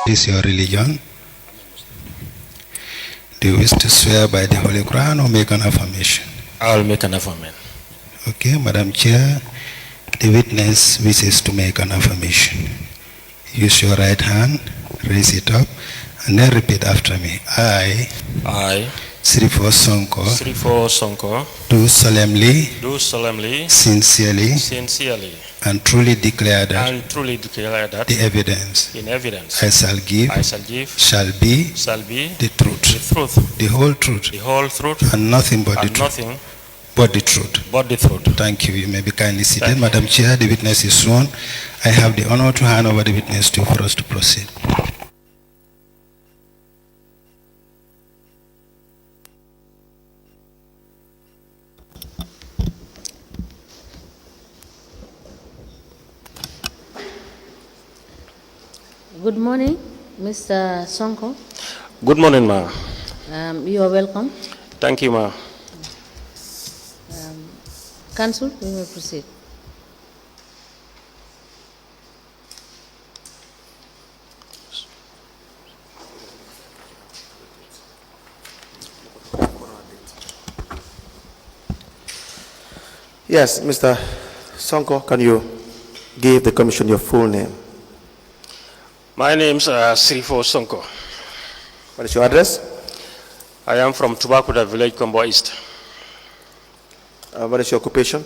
is your religion? Do you wish to swear by the Holy Quran or make an affirmation? I will make an affirmation. Okay, Madam Chair, the witness wishes to make an affirmation. Use your right hand, raise it up, and then repeat after me. I, SHERIFFO SONKO, do solemnly, sincerely, and truly declare that the evidence I shall give shall be the truth, the whole truth, and nothing but the truth. But the truth. Thank you. You may be kindly seated. Madam Chair, the witness is sworn. I have the honor to hand over the witness to you for us to proceed. Good morning, Mr. Sonko. Good morning, ma. You are welcome. Thank you, ma. Counsel, we may proceed. Yes, Mr. Sonko, can you give the commission your full name? My name is SHERIFFO SONKO. What is your address? I am from Tubakuda village, Combo East. What is your occupation?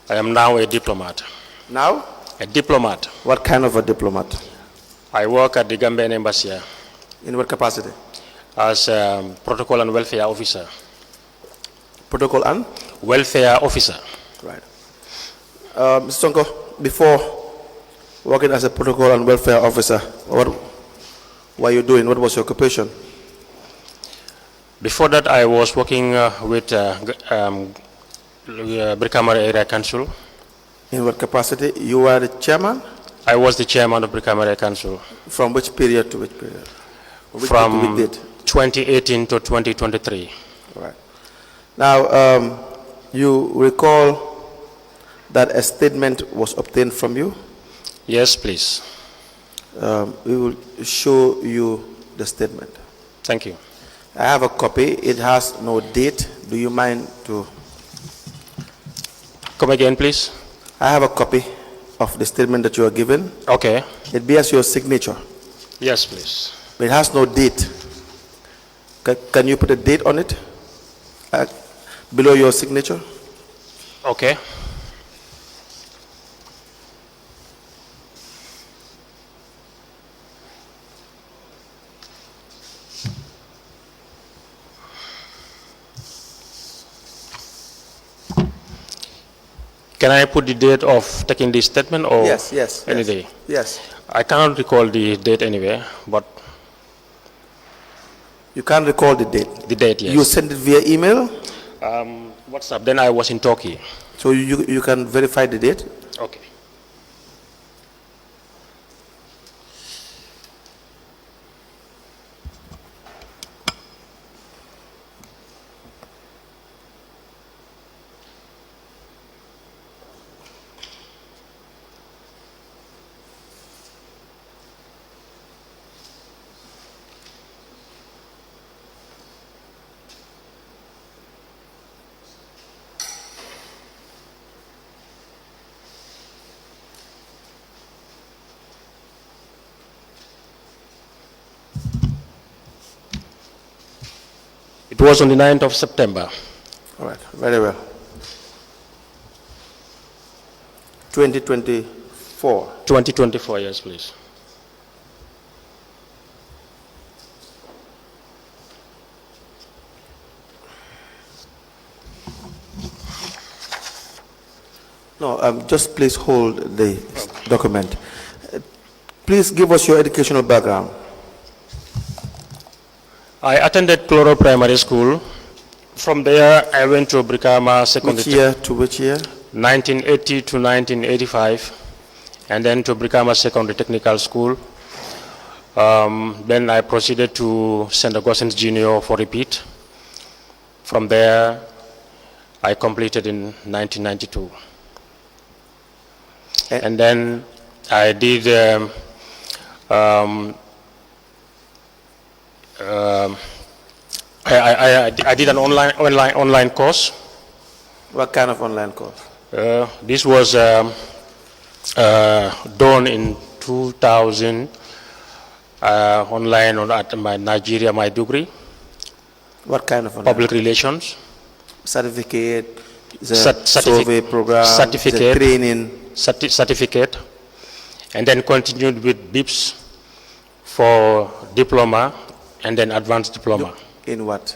I am now a diplomat. Now? A diplomat. What kind of a diplomat? I work at the Gambian Embassy. In what capacity? As protocol and welfare officer. Protocol and? Welfare officer. Right. Mr. Sonko, before working as a protocol and welfare officer, what were you doing? What was your occupation? Before that, I was working with BRIKAMA Area Council. In what capacity? You were the chairman? I was the chairman of BRIKAMA Area Council. From which period to which period? From 2018 to 2023. All right. Now, you recall that a statement was obtained from you? Yes, please. We will show you the statement. Thank you. I have a copy. It has no date. Do you mind to... Come again, please. I have a copy of the statement that you are given. Okay. It bears your signature. Yes, please. But it has no date. Can you put a date on it? Below your signature? Okay. Can I put the date of taking this statement or any day? Yes. I cannot recall the date anyway, but... You can't recall the date? The date, yes. You sent it via email? WhatsApp, then I was in Turkey. So you can verify the date? Okay. It was on the 9th of September. All right, very well. 2024. 2024, yes, please. No, just please hold the document. Please give us your educational background. I attended Cloro Primary School. From there, I went to BRIKAMA Secondary. Which year to which year? 1980 to 1985, and then to BRIKAMA Secondary Technical School. Then I proceeded to St. Augustine's Junior for repeat. From there, I completed in 1992. And then I did I did an online course. What kind of online course? This was done in 2000 online at Nigeria, Maiduguri. What kind of online? Public relations. Certificate, survey program, certificate, training. Certificate, and then continued with BIPS for diploma, and then advanced diploma. In what?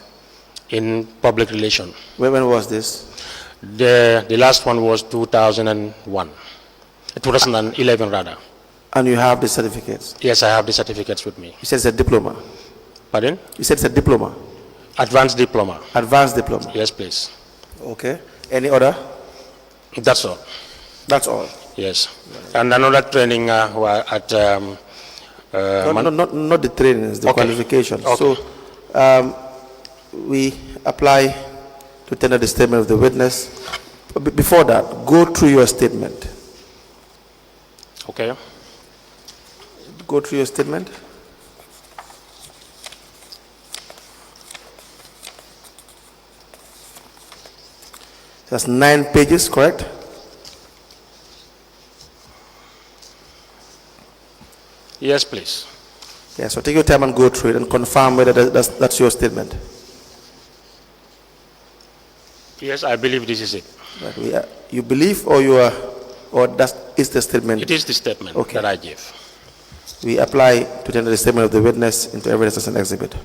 In public relations. When was this? The last one was 2011 rather. And you have the certificates? Yes, I have the certificates with me. You said it's a diploma? Pardon? You said it's a diploma? Advanced diploma. Advanced diploma? Yes, please. Okay. Any other? That's all. That's all? Yes. And another training at... not the trainings, the qualifications. Okay. So, we apply to tender the statement of the witness. But before that, go through your statement. Okay. Go through your statement. That's 9 pages, correct? Yes, please. Yeah, so take your time and go through it and confirm whether that's your statement. Yes, I believe this is it. But you believe, or you are, or that is the statement? It is the statement that I give. We apply to tender the statement of the witness into evidence as an exhibit.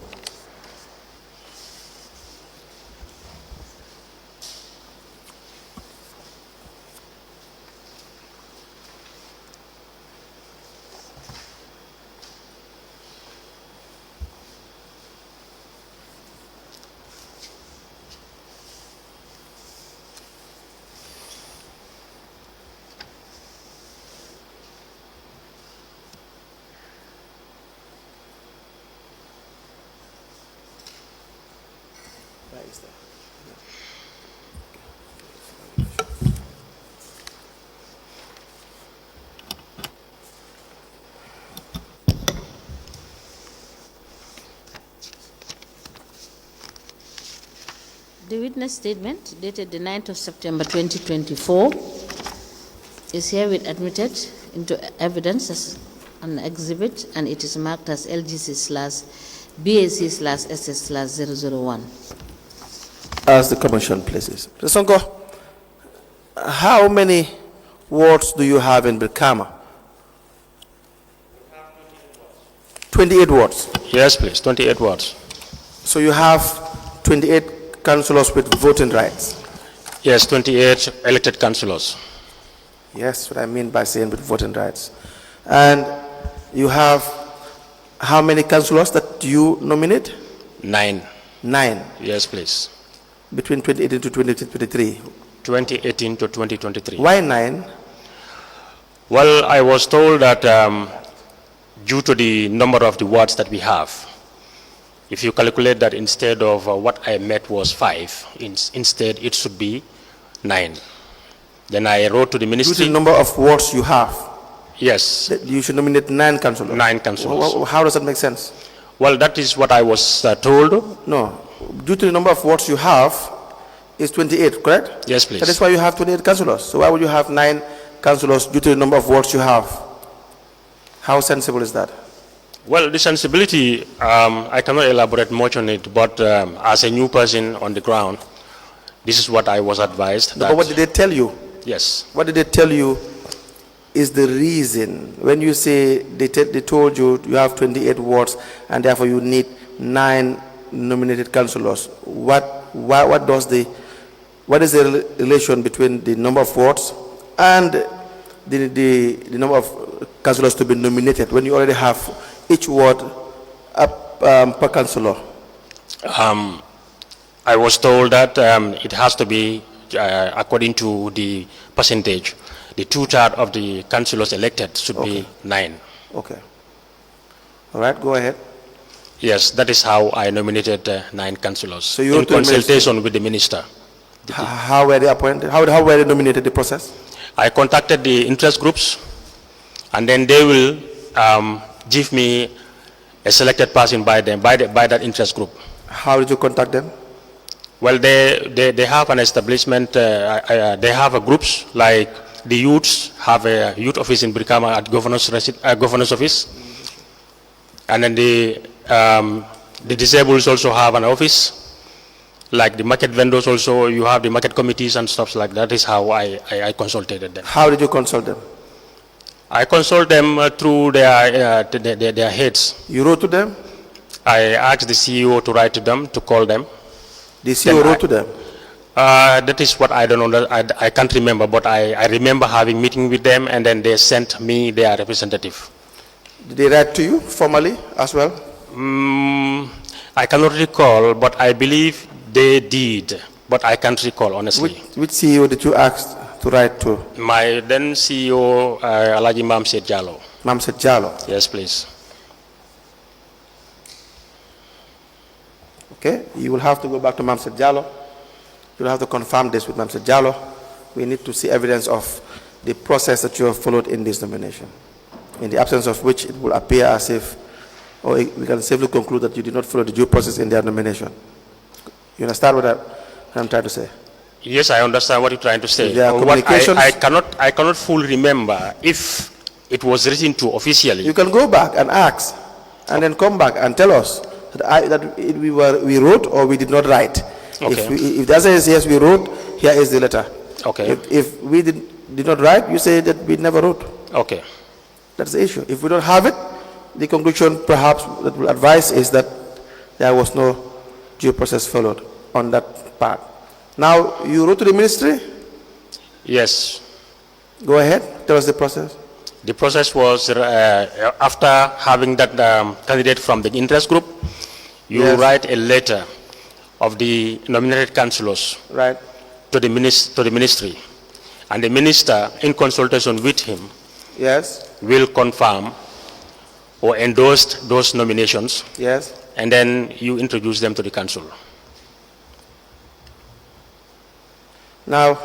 The witness statement dated the 9th of September 2024 is herewith admitted into evidence as an exhibit, and it is marked as LGC/BAC/SS/001. As the commission places. Mr. Sonko, how many wards do you have in BRIKAMA? 28 wards. Yes, please, 28 wards. So you have 28 councillors with voting rights? Yes, 28 elected councillors. Yes, what I mean by saying with voting rights. And you have how many councillors that you nominate? 9. 9? Yes, please. Between 2018 to 2023? 2018 to 2023. Why 9? Well, I was told that due to the number of the wards that we have, if you calculate that instead of what I met was 5, instead it should be 9. Then I wrote to the ministry. Due to the number of wards you have? Yes. You should nominate 9 councillors? 9 councillors. How does that make sense? Well, that is what I was told. No. Due to the number of wards you have, is 28, correct? Yes, please. That is why you have 28 councillors. So why would you have 9 councillors due to the number of wards you have? How sensible is that? Well, the sensibility, I cannot elaborate much on it, but as a new person on the ground, this is what I was advised. No, but what did they tell you? Yes. What did they tell you is the reason? When you say they told you you have 28 wards and therefore you need 9 nominated councillors, what is the relation between the number of wards and the number of councillors to be nominated when you already have each ward per councillor? I was told that it has to be according to the percentage. The 2/3 of the councillors elected should be 9. Okay. All right, go ahead. Yes, that is how I nominated 9 councillors. So you in consultation with the minister. How were they appointed? How were they nominated, the process? I contacted the interest groups, and then they will give me a selected person by them, by that interest group. How did you contact them? Well, they have an establishment, they have a groups, like the youths have a youth office in BRIKAMA at governor's office. And then the disabled also have an office. Like the market vendors also, you have the market committees and stuff like that. That is how I consulted them. How did you consult them? I consult them through their heads. You wrote to them? I asked the CEO to write to them, to call them. The CEO wrote to them? That is what I don't know. I can't remember, but I remember having meeting with them, and then they sent me their representative. Did they write to you formally as well? I cannot recall, but I believe they did, but I can't recall, honestly. Which CEO did you ask to write to? My then CEO, Alaji Mamset Jallo. Mamset Jallo? Yes, please. Okay, you will have to go back to Mamset Jallo. You will have to confirm this with Mamset Jallo. We need to see evidence of the process that you have followed in this nomination, in the absence of which it will appear as if, or we can safely conclude that you did not follow the due process in their nomination. You understand what I'm trying to say? Yes, I understand what you're trying to say. There are communications. I cannot fully remember if it was written to officially. You can go back and ask, and then come back and tell us that we wrote or we did not write. Okay. If the answer is yes, we wrote, here is the letter. Okay. If we did not write, you say that we never wrote. Okay. That's the issue. If we don't have it, the conclusion perhaps that will advise is that there was no due process followed on that part. Now, you wrote to the ministry? Yes. Go ahead, tell us the process. The process was after having that candidate from the interest group, you write a letter of the nominated councillors to the ministry, and the minister, in consultation with him, will confirm or endorse those nominations. And then you introduce them to the council. Now,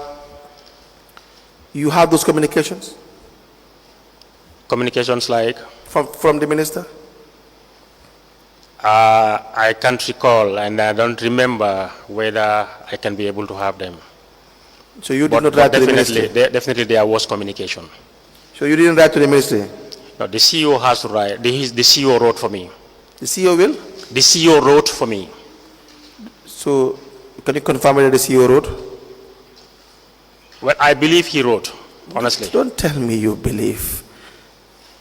you have those communications? Communications like? From the minister? I can't recall, and I don't remember whether I can be able to have them. So you did not write to the ministry? Definitely there was communication. So you didn't write to the ministry? No, the CEO has to write. The CEO wrote for me. The CEO will? The CEO wrote for me. So can you confirm whether the CEO wrote? Well, I believe he wrote, honestly. Don't tell me you believe.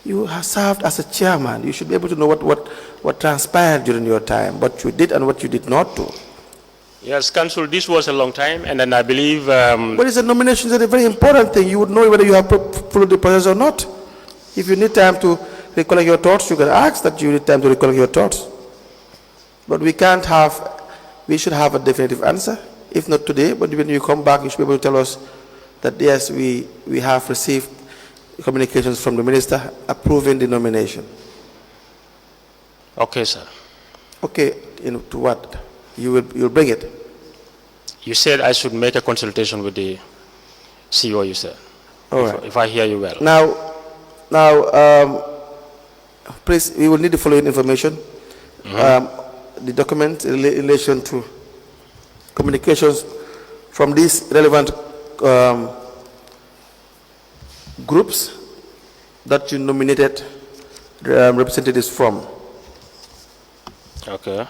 You have served as a chairman. You should be able to know what transpired during your time, what you did and what you did not do. Yes, Council, this was a long time, and then I believe... What is a nomination? Is a very important thing. You would know whether you have followed the process or not. If you need time to recollect your thoughts, you can ask that you need time to recollect your thoughts. But we should have a definitive answer. If not today, but when you come back, you should be able to tell us that yes, we have received communications from the minister approving the nomination. Okay, sir. Okay, to what? You'll bring it? You said I should make a consultation with the CEO, you said. All right. If I hear you well. Now, please, we will need the following information. The document in relation to communications from these relevant groups that you nominated representatives from. Okay.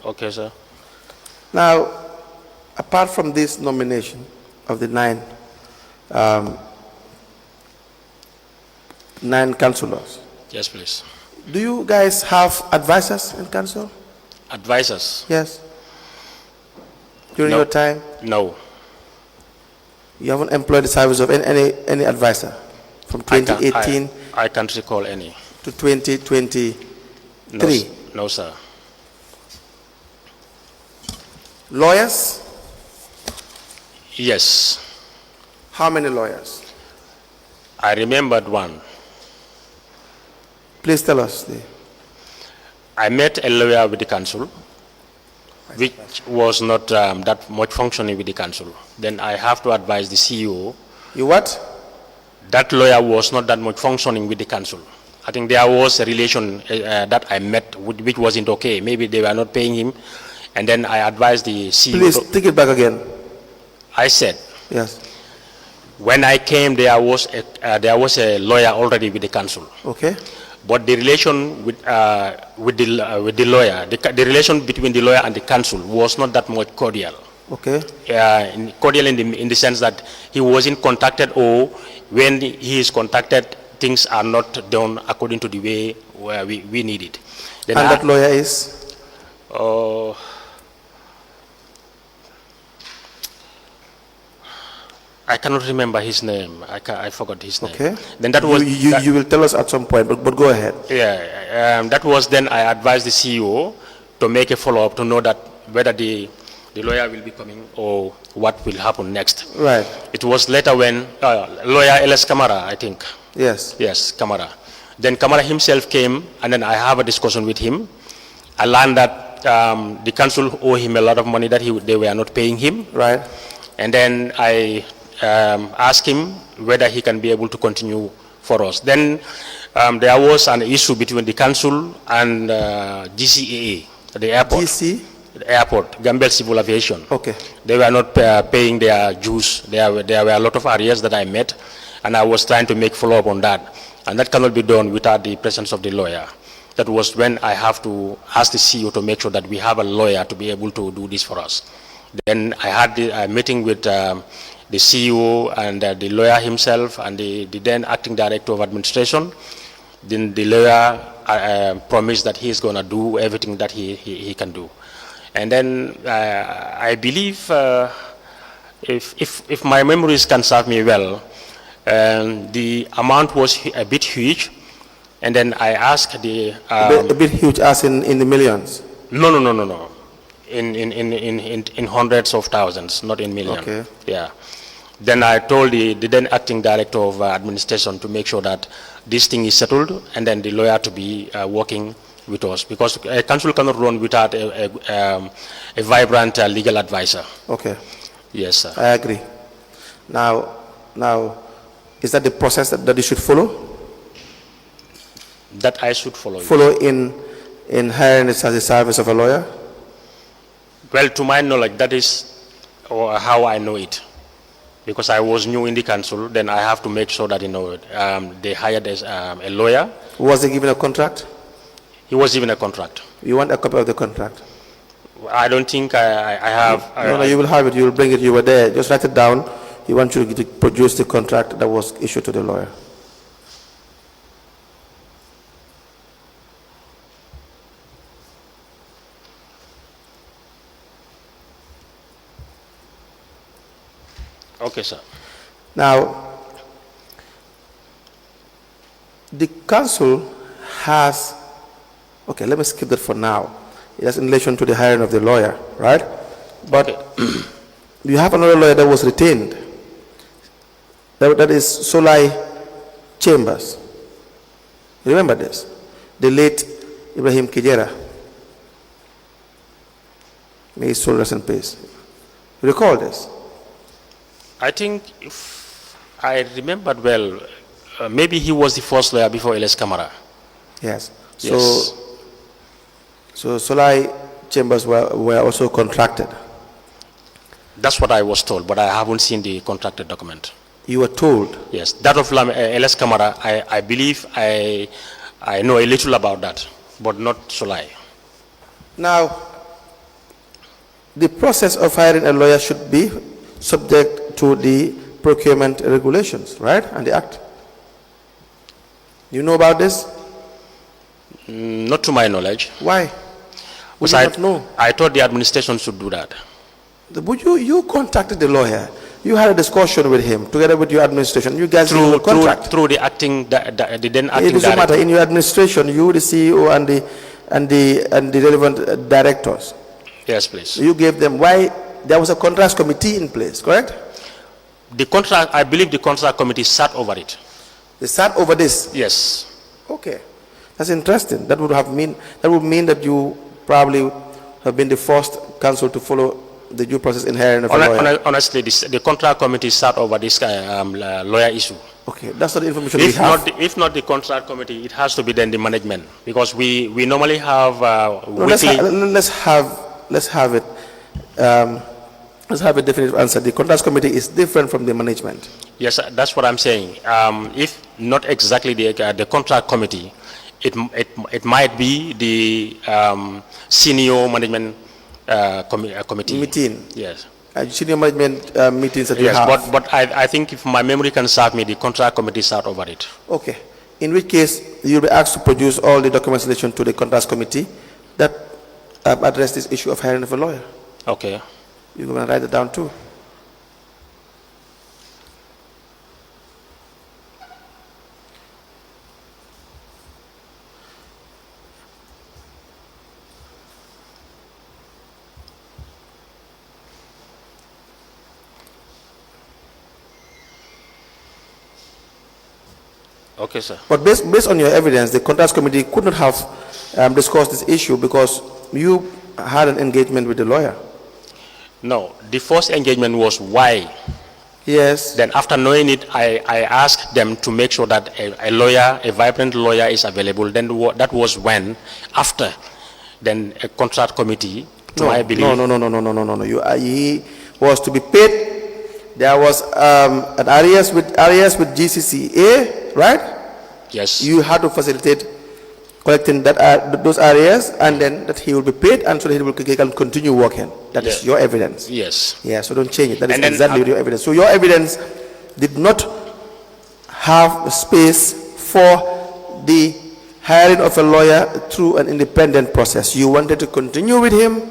Okay, sir. Now, apart from this nomination of the nine councillors. Yes, please. Do you guys have advisors in council? Advisors? Yes. During your time? No. You haven't employed the service of any advisor from 2018? I can't recall any. To 2023? No, sir. Lawyers? Yes. How many lawyers? I remembered one. Please tell us. I met a lawyer with the council, which was not that much functioning with the council. Then I have to advise the CEO. You what? That lawyer was not that much functioning with the council. I think there was a relation that I met which wasn't okay. Maybe they were not paying him. And then I advised the CEO. Please take it back again. I said, yes. When I came, there was a lawyer already with the council. Okay. But the relation with the lawyer, the relation between the lawyer and the council was not that much cordial. Okay. Cordial in the sense that he wasn't contacted, or when he is contacted, things are not done according to the way we need it. Then and that lawyer is? I cannot remember his name. I forgot his name. Okay. Then that was you will tell us at some point, but go ahead. Yeah. That was then I advised the CEO to make a follow-up to know that whether the lawyer will be coming or what will happen next. Right. It was later when lawyer LS Kamara, I think. Yes. Yes, Kamara. Then Kamara himself came, and then I have a discussion with him. I learned that the council owe him a lot of money that they were not paying him. Right. And then I asked him whether he can be able to continue for us. Then there was an issue between the council and GCAA, the airport. GC? The airport, Gambia Civil Aviation. Okay. They were not paying their dues. There were a lot of areas that I met, and I was trying to make follow-up on that. And that cannot be done without the presence of the lawyer. That was when I have to ask the CEO to make sure that we have a lawyer to be able to do this for us. Then I had a meeting with the CEO and the lawyer himself and the then acting director of administration. Then the lawyer promised that he is going to do everything that he can do. And then I believe, if my memories can serve me well, the amount was a bit huge. And then I asked the... a bit huge, as in the millions? No. In hundreds of thousands, not in millions. Okay. Yeah. Then I told the then acting director of administration to make sure that this thing is settled, and then the lawyer to be working with us, because a council cannot run without a vibrant legal advisor. Okay. Yes, sir. I agree. Now, is that the process that you should follow? That I should follow. Follow in hiring as a service of a lawyer? Well, to my knowledge, that is how I know it. Because I was new in the council, then I have to make sure that, they hired a lawyer. Was he given a contract? He was given a contract. You want a copy of the contract? I don't think I have. No, you will have it. You will bring it. You were there. Just write it down. He wants you to produce the contract that was issued to the lawyer. Okay, sir. Now, the council has, okay, let me skip that for now. It has in relation to the hiring of the lawyer, right? But okay. You have another lawyer that was retained. That is Solai Chambers. You remember this? The late Ibrahim Kijera. May his soul rest in peace. You recall this? I think, if I remembered well, maybe he was the first lawyer before LS Kamara. Yes. Yes. So Solai Chambers were also contracted. That's what I was told, but I haven't seen the contracted document. You were told? Yes. That of LS Kamara, I believe I know a little about that, but not Solai. Now, the process of hiring a lawyer should be subject to the procurement regulations, right? And the act. You know about this? Not to my knowledge. Why? Because I don't know. I thought the administration should do that. But you contacted the lawyer. You had a discussion with him together with your administration. You guys through contract. Through the acting, the then acting. It doesn't matter. In your administration, you, the CEO, and the relevant directors. Yes, please. You gave them why there was a contract committee in place, correct? The contract, I believe the contract committee sat over it. They sat over this? Yes. Okay. That's interesting. That would mean that you probably have been the first council to follow the due process in hiring of a lawyer. Honestly, the contract committee sat over this lawyer issue. Okay, that's not the information we have. If not the contract committee, it has to be then the management, because we normally have weekly. Let's have it. Let's have a definitive answer. The contract committee is different from the management. Yes, that's what I'm saying. If not exactly the contract committee, it might be the senior management committee. Meeting. Yes. Senior management meetings that you yes, have. but I think if my memory can serve me, the contract committee sat over it. Okay. In which case, you'll be asked to produce all the documents in relation to the contract committee that address this issue of hiring of a lawyer. Okay. You're going to write it down too. Okay, sir. But based on your evidence, the contracts committee could not have discussed this issue because you had an engagement with the lawyer. No, the first engagement was why. Yes. Then after knowing it, I asked them to make sure that a lawyer, a vibrant lawyer is available. Then that was when, after, then a contract committee, I believe. No. He was to be paid. There was an areas with GCCA, right? Yes. You had to facilitate collecting those areas, and then that he will be paid, and so that he can continue working. That is your evidence. Yes. Yeah, so don't change it. That is exactly your evidence. So your evidence did not have space for the hiring of a lawyer through an independent process. You wanted to continue with him,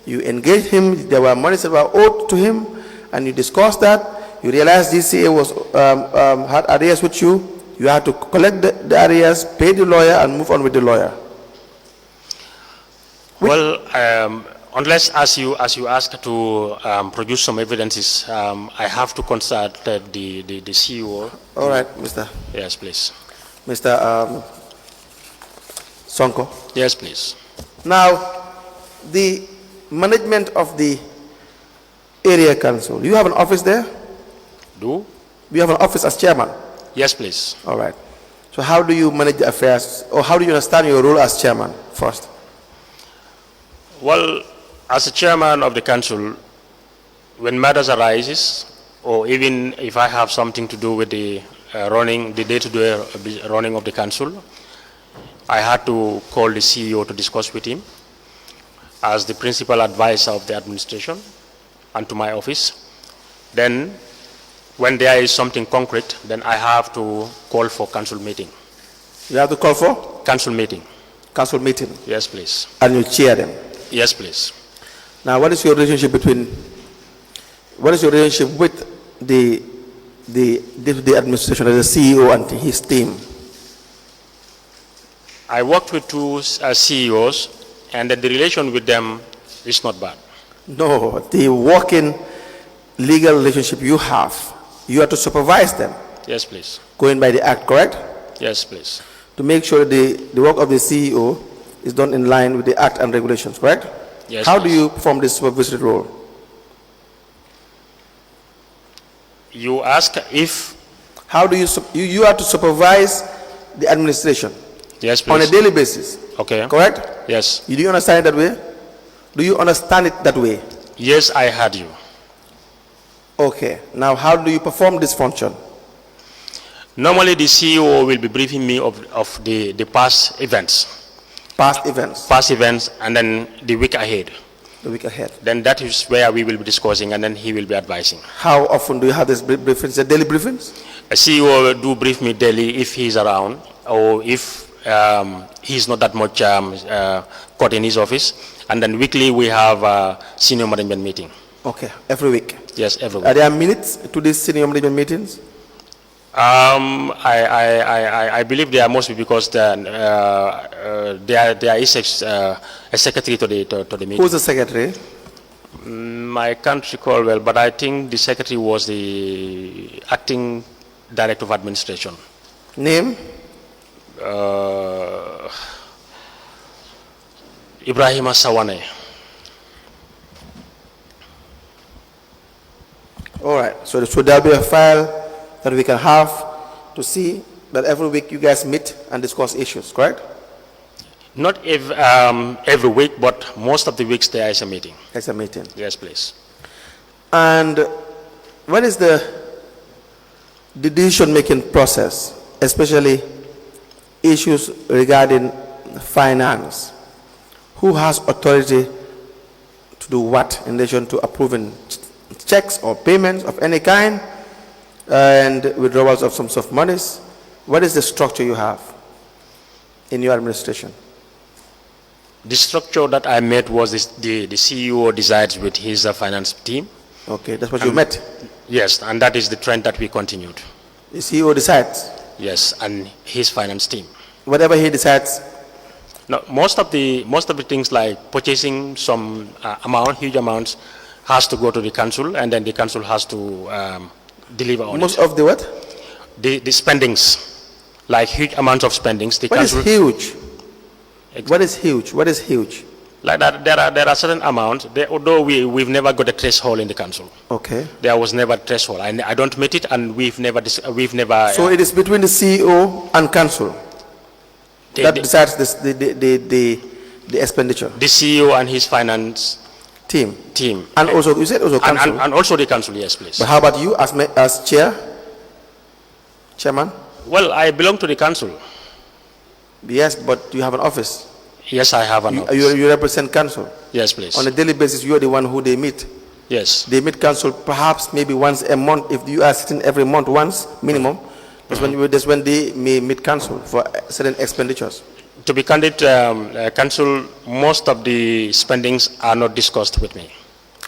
you engaged him, there were monies that were owed to him, and you discussed that. You realized GCA had areas with you. You had to collect the areas, pay the lawyer, and move on with the lawyer. Well, unless as you ask to produce some evidences, I have to consult the CEO. All right, Mr. Yes, please. Mr. Sonko. Yes, please. Now, the management of the area council. You have an office there? Do? You have an office as chairman? Yes, please. All right. So how do you manage the affairs, or how do you understand your role as chairman first? Well, as a chairman of the council, when matters arises, or even if I have something to do with the day-to-day running of the council, I had to call the CEO to discuss with him as the principal advisor of the administration and to my office. Then, when there is something concrete, then I have to call for council meeting. You have to call for? Council meeting. Council meeting? Yes, please. And you chair them? Yes, please. Now, what is your relationship with the administration, the CEO and his team? I worked with two CEOs, and the relation with them is not bad. No, the working legal relationship you are to supervise them. Yes, please. Going by the act, correct? Yes, please. To make sure the work of the CEO is done in line with the act and regulations, correct? Yes. How do you perform this supervisory role? You ask if... How do you are to supervise the administration? Yes, please. On a daily basis. Okay. Correct? Yes. Do you understand it that way? Do you understand it that way? Yes, I heard you. Okay. Now, how do you perform this function? Normally, the CEO will be briefing me of the past events. Past events? Past events, and then the week ahead. The week ahead. Then that is where we will be discussing, and then he will be advising. How often do you have these briefings? The daily briefings? A CEO will do brief me daily if he's around, or if he's not that much caught in his office. And then weekly we have a senior management meeting. Okay, every week? Yes, every week. Are there minutes to these senior management meetings? I believe there must be, because there is a secretary to the meeting. Who's the secretary? I can't recall well, but I think the secretary was the acting director of administration. Name? Ibrahima Sawane. All right, so there'll be a file that we can have to see that every week you guys meet and discuss issues, correct? Not every week, but most of the weeks there is a meeting. There's a meeting. Yes, please. And what is the decision-making process, especially issues regarding finance? Who has authority to do what in relation to approving checks or payments of any kind and withdrawals of some sort of monies? What is the structure you have in your administration? The structure that I met was the CEO decides with his finance team. Okay, that's what you met? Yes, and that is the trend that we continued. The CEO decides? Yes, and his finance team. Whatever he decides? No, most of the things like purchasing some huge amounts, has to go to the council, and then the council has to deliver on most it. Of the what? The spendings, like huge amounts of spendings. The what council, is huge? What is huge? What is huge? Like that, there are certain amounts. Although we've never got a threshold in the council. Okay. There was never a threshold. I don't meet it, and we've never. So it is between the CEO and council that decides the expenditure. The CEO and his finance team. And also, you said also council. And also the council, yes, please. But how about you as chairman? Well, I belong to the council. Yes, but you have an office. Yes, I have an office. You represent council. Yes, please. On a daily basis, you are the one who they meet. Yes. They meet council perhaps maybe once a month. If you are sitting every month once minimum, that's when they may meet council for certain expenditures. To be candid, council, most of the spendings are not discussed with me.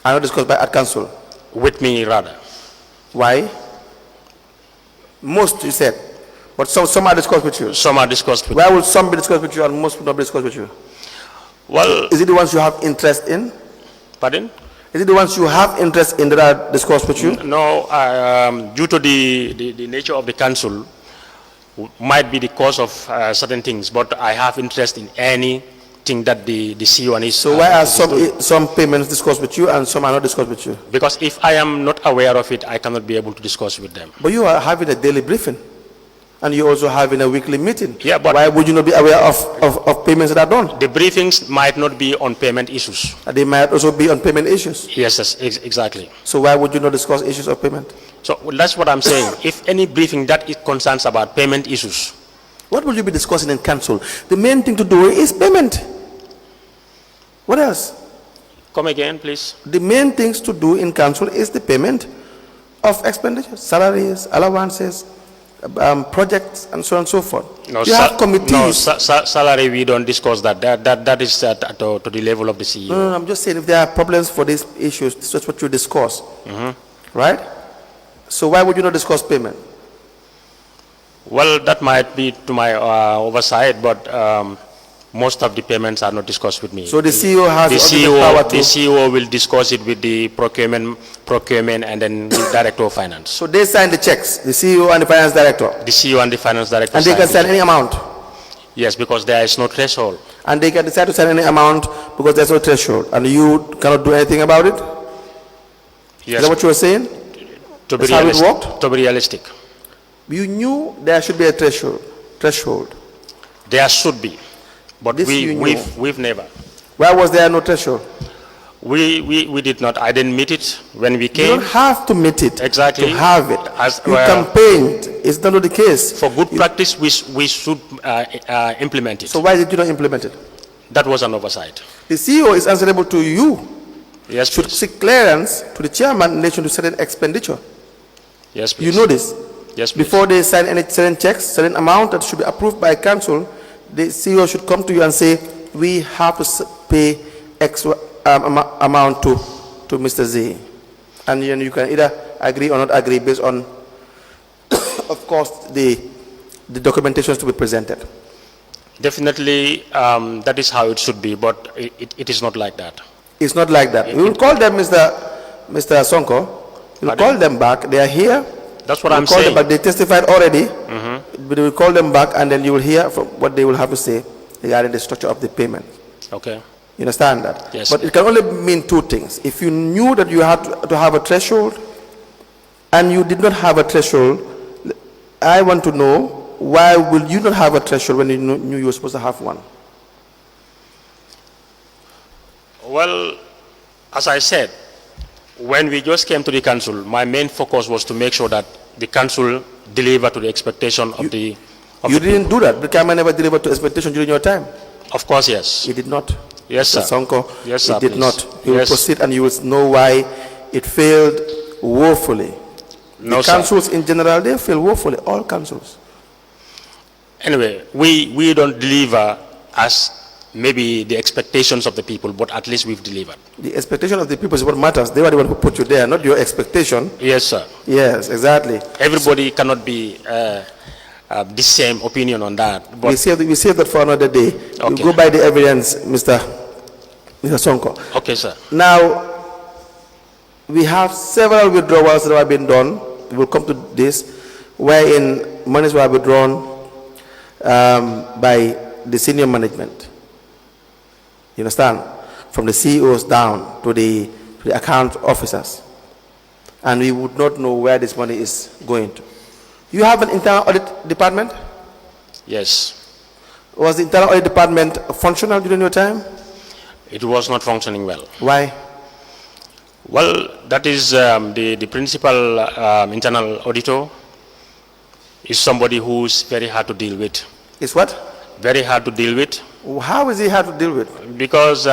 Are not discussed at council? With me, rather. Why? Most, you said. But some are discussed with you? Some are discussed with me. Why would some be discussed with you and most will not be discussed with you? Well... Is it the ones you have interest in? Pardon? Is it the ones you have interest in that are discussed with you? No, due to the nature of the council, might be the cause of certain things, but I have interest in anything that the CEO and his... So why are some payments discussed with you and some are not discussed with you? Because if I am not aware of it, I cannot be able to discuss with them. But you are having a daily briefing and you also having a weekly meeting. Yeah, but why would you not be aware of payments that are done? The briefings might not be on payment issues. They might also be on payment issues. Yes, exactly. So why would you not discuss issues of payment? So that's what I'm saying. If any briefing that it concerns about payment issues. What will you be discussing in council? The main thing to do is payment. What else? Come again, please. The main things to do in council is the payment of expenditures, salaries, allowances, projects, and so on and so forth. No, you have committees. No, salary, we don't discuss that. That is to the level of the CEO. No, I'm just saying if there are problems for these issues, that's what you discuss. Right? So why would you not discuss payment? Well, that might be to my oversight, but most of the payments are not discussed with me. So the CEO has the power to... The CEO will discuss it with the procurement and then the director of finance. So they sign the checks, the CEO and the finance director? The CEO and the finance director. And they can sign any amount? Yes, because there is no threshold. And they can decide to sign any amount because there's no threshold, and you cannot do anything about it? Yes. Is that what you were saying? To be realistic. You knew there should be a threshold. There should be, but we've never. Why was there no threshold? We did not. I didn't meet it when we came. You don't have to meet it. Exactly. To have it. You campaigned. It's not the case. For good practice, we should implement it. So why did you not implement it? That was an oversight. The CEO is answerable to you. Yes, should seek clearance to the chairman in relation to certain expenditure. Yes, please. You know this? Yes, please. Before they sign any certain checks, certain amount that should be approved by council, the CEO should come to you and say, we have to pay X amount to Mr. Z. And you can either agree or not agree based on, of course, the documentations to be presented. Definitely, that is how it should be, but it is not like that. It's not like that. We will call them, Mr. Sonko. We will call them back. They are here. That's what I'm saying. But they testified already. But we will call them back, and then you will hear from what they will have to say regarding the structure of the payment. Okay. You understand that? Yes. But it can only mean two things. If you knew that you had to have a threshold and you did not have a threshold, I want to know, why will you not have a threshold when you knew you were supposed to have one? Well, as I said, when we just came to the council, my main focus was to make sure that the council delivered to the expectation of the... You didn't do that. BRIKAMA never delivered to expectation during your time. Of course, yes. It did not. Yes, sir. Mr. SONKO, Yes, sir, it did please. not. You will Yes. proceed and you will know why it failed woefully. No, the sir. councils in general, they fail woefully, all councils. Anyway, we don't deliver as maybe the expectations of the people, but at least we've delivered. The expectation of the people is what matters. They were the one who put you there, not your expectation. Yes, sir. Yes, exactly. Everybody cannot be the same opinion on that. But We save that for another day. Okay. We go by the evidence, Mr. SONKO. okay, sir. Now, we have several withdrawals that have been done. We will come to this, wherein monies were withdrawn by the senior management. You understand? From the CEOs down to the account officers. And we would not know where this money is going to. You have an internal audit department? Yes. Was the internal audit department functional during your time? It was not functioning well. Why? Well, that is the principal internal auditor is somebody who's very hard to deal with. Is what? Very hard to deal with. How is he hard to deal with? Because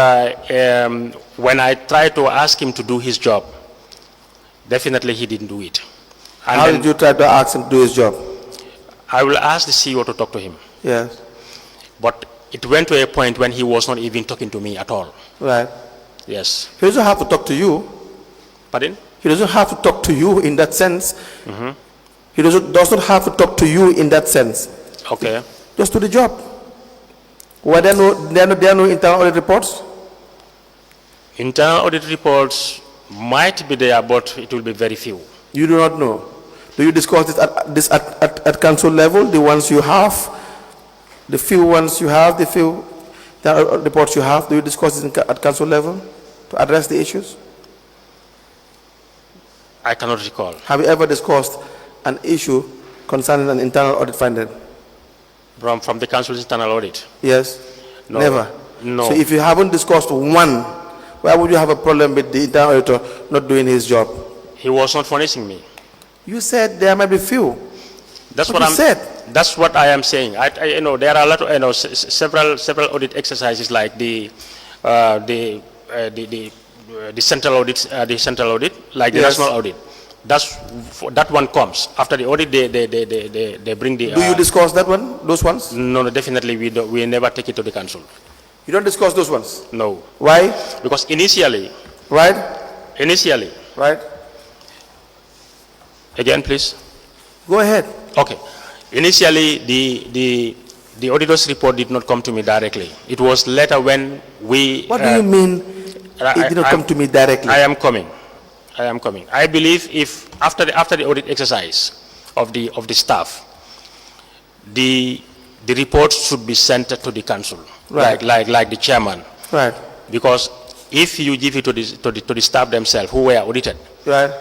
when I tried to ask him to do his job, definitely he didn't do it. And How then did you try to ask him to do his job? I will ask the CEO to talk to him. Yes. But it went to a point when he was not even talking to me at all. Right. Yes. He doesn't have to talk to you. Pardon? He doesn't have to talk to you in that sense. He does not have to talk to you in that sense. Okay. Just do the job. Were there no internal audit reports? Internal audit reports might be there, but it will be very few. You do not know. Do you discuss this at council level? The ones you have, the few ones you have, the few reports you have. Do you discuss this at council level to address the issues? I cannot recall. Have you ever discussed an issue concerning an internal audit finding? From the council's internal audit? Yes? No. Never? No. So if you haven't discussed one, why would you have a problem with the internal auditor not doing his job? He was not furnishing me. You said there might be few. That's What what you I'm said. That's what I am saying. You know, there are a lot of several audit exercises like the central audit, like the Yes. national audit. That one comes after the audit. They bring the. Do you discuss that one, those ones? No, definitely we don't. We never take it to the council. You don't discuss those ones? No, Why? because initially. Right? Right? Again, please. Go ahead. Okay. Initially, the auditor's report did not come to me directly. It was later when we. What do you mean it did not come to me directly? I am coming. I believe if after the audit exercise of the staff, the reports should be sent to the council, Right. like the chairman. Right. Because if you give it to the staff themselves who were audited, Right.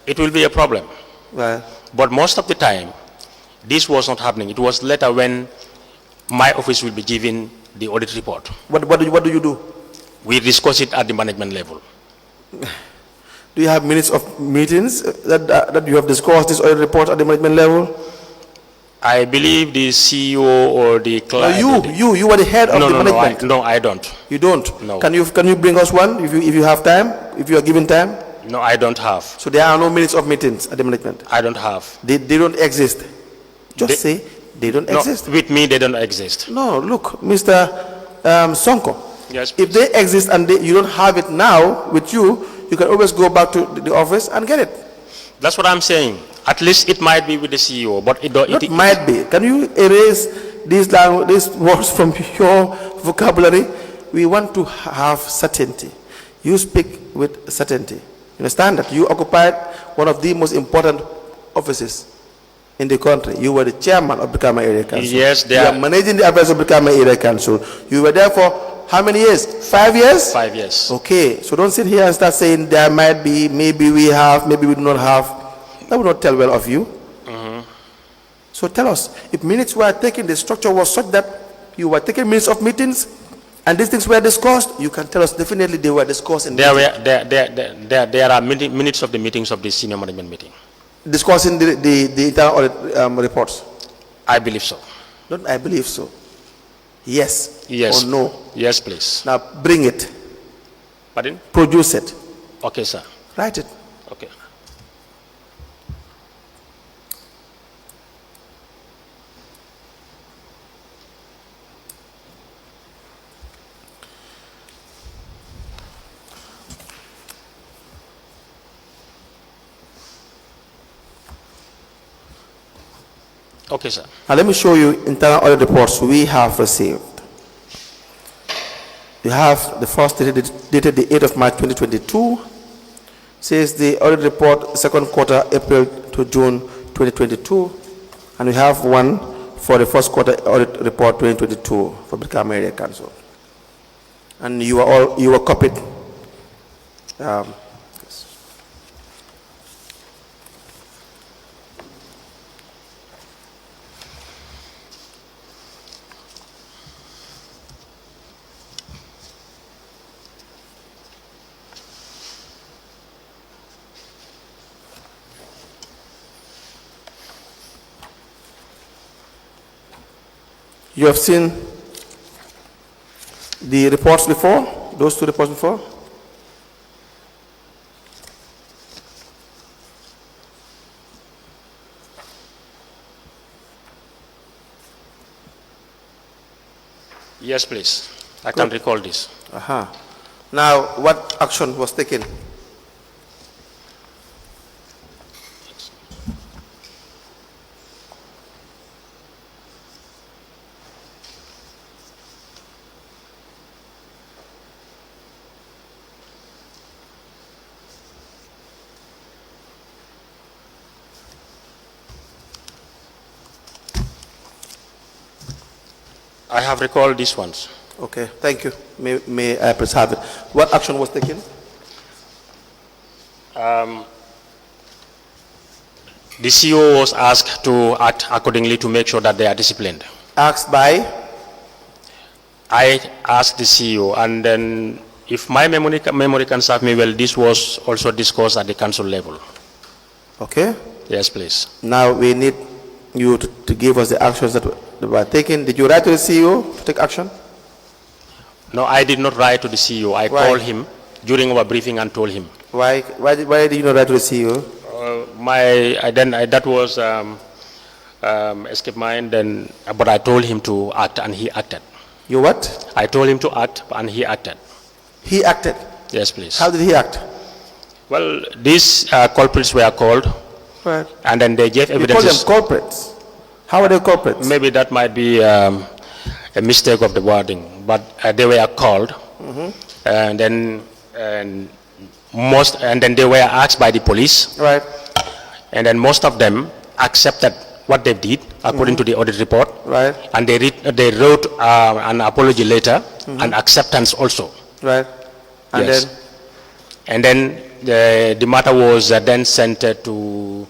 it will be a problem. Right. But most of the time, this was not happening. It was later when my office will be given the audit report. What do you do? We discuss it at the management level. Do you have minutes of meetings that you have discussed this audit report at the management level? I believe the CEO or the client. You are the head of the management. No, I don't. You don't? No. Can you bring us one if you have time, if you are given time? No, I don't have. So there are no minutes of meetings at the management? I don't have. They don't exist. Just say they don't No, exist. with me, they don't exist. No, look, Mr. SONKO. Yes, If they exist and you don't have it now with you, you can always go back to the office and get it. That's what I'm saying. At least it might be with the CEO, but it might be. Can you erase these words from your vocabulary? We want to have certainty. You speak with certainty. You understand that you occupied one of the most important offices in the country. You were the chairman of BRIKAMA Area Council. Yes, you are managing the affairs of BRIKAMA Area Council. You were therefore how many years? 5 years? 5 years. Okay, so don't sit here and start saying there might be, maybe we have, maybe we do not have. That would not tell well of you. So tell us, if minutes were taken, the structure was such that you were taking minutes of meetings and these things were discussed, you can tell us definitely they were discussed in There are minutes of the meetings of the senior management meeting. discussing the internal audit reports. I believe so. Not I believe so. Yes. Yes. Or no. Yes, please. Now bring it. Pardon? Produce it. Okay, sir. Write it. Okay. Okay, sir. Now let me show you internal audit reports we have received. You have the first dated the 8th of March 2022. Says the audit report second quarter April to June 2022. And we have one for the first quarter audit report 2022 for BRIKAMA Area Council. And you were copied. You have seen the reports before, those two reports before? Yes, please. I can recall this. Now, what action was taken? I have recalled these ones. Okay, thank you. May I please have it? What action was taken? The CEO was asked to act accordingly to make sure that they are disciplined. Asked by? I asked the CEO, and then if my memory can serve me well, this was also discussed at the council level. Okay. Yes, please. Now we need you to give us the actions that were taken. Did you write to the CEO to take action? No, I did not write to the CEO. I called him during our briefing and told him. Why did you not write to the CEO? That was escape mine. Then, but I told him to act, and he acted. You what? I told him to act, and he acted. He acted. Yes, please. How did he act? Well, these culprits were called, Right. and then they gave evidence. You call them culprits. How are they culprits? Maybe that might be a mistake of the wording, but they were called, and then they were asked by the police, right? And then most of them accepted what they did according to the audit report, right? And they wrote an apology letter and acceptance also, right? And yes. then, and then the matter was then sent to,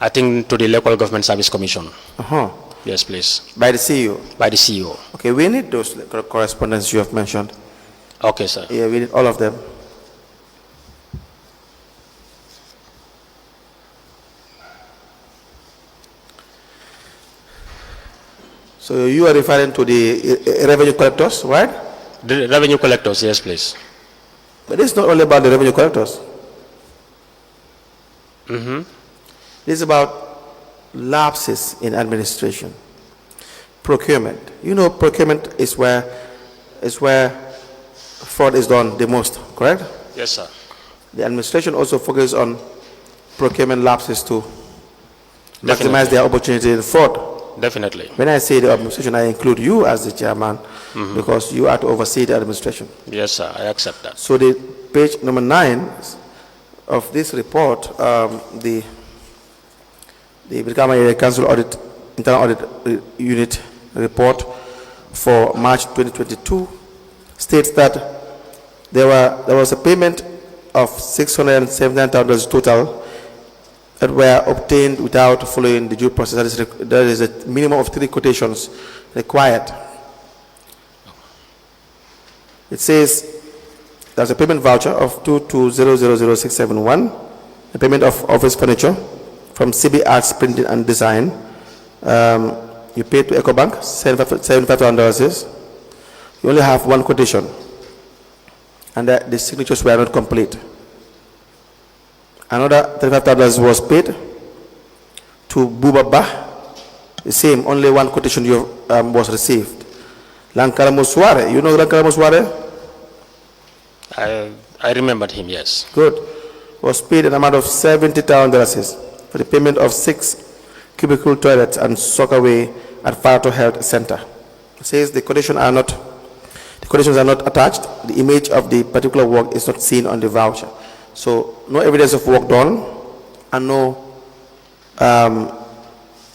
I think, to the Local Government Service Commission. Yes, please. By the CEO? By the CEO. Okay, we need those correspondence you have mentioned. Okay, sir. Yeah, we need all of them. So you are referring to the revenue collectors, right? The revenue collectors, yes, please. But it's not only about the revenue collectors. It's about lapses in administration. Procurement. You know, procurement is where fraud is done the most, correct? Yes, sir. The administration also focuses on procurement lapses to maximize their opportunity in fraud. Definitely. When I say the administration, I include you as the chairman, because you are to oversee the administration. Yes, sir. I accept that. So the page number 9 of this report, the BRIKAMA Area Council Audit, Internal Audit Unit report for March 2022, states that there was a payment of $679,000 total that were obtained without following the due process. There is a minimum of 3 quotations required. It says there's a payment voucher of 2200671, a payment of office furniture from CB Arts Printing and Design. You paid to EcoBank $75,000. You only have 1 quotation, and the signatures were not complete. Another $35,000 was paid to Bubaba. The same, only 1 quotation was received. Lankara Musware, you know Lankara Musware? I remembered him, yes. Good. Was paid an amount of $70,000 for the payment of 6 cubicle toilets and sockaway at Farato Health Center. It says the quotations are not attached. The image of the particular work is not seen on the voucher. So no evidence of work done and no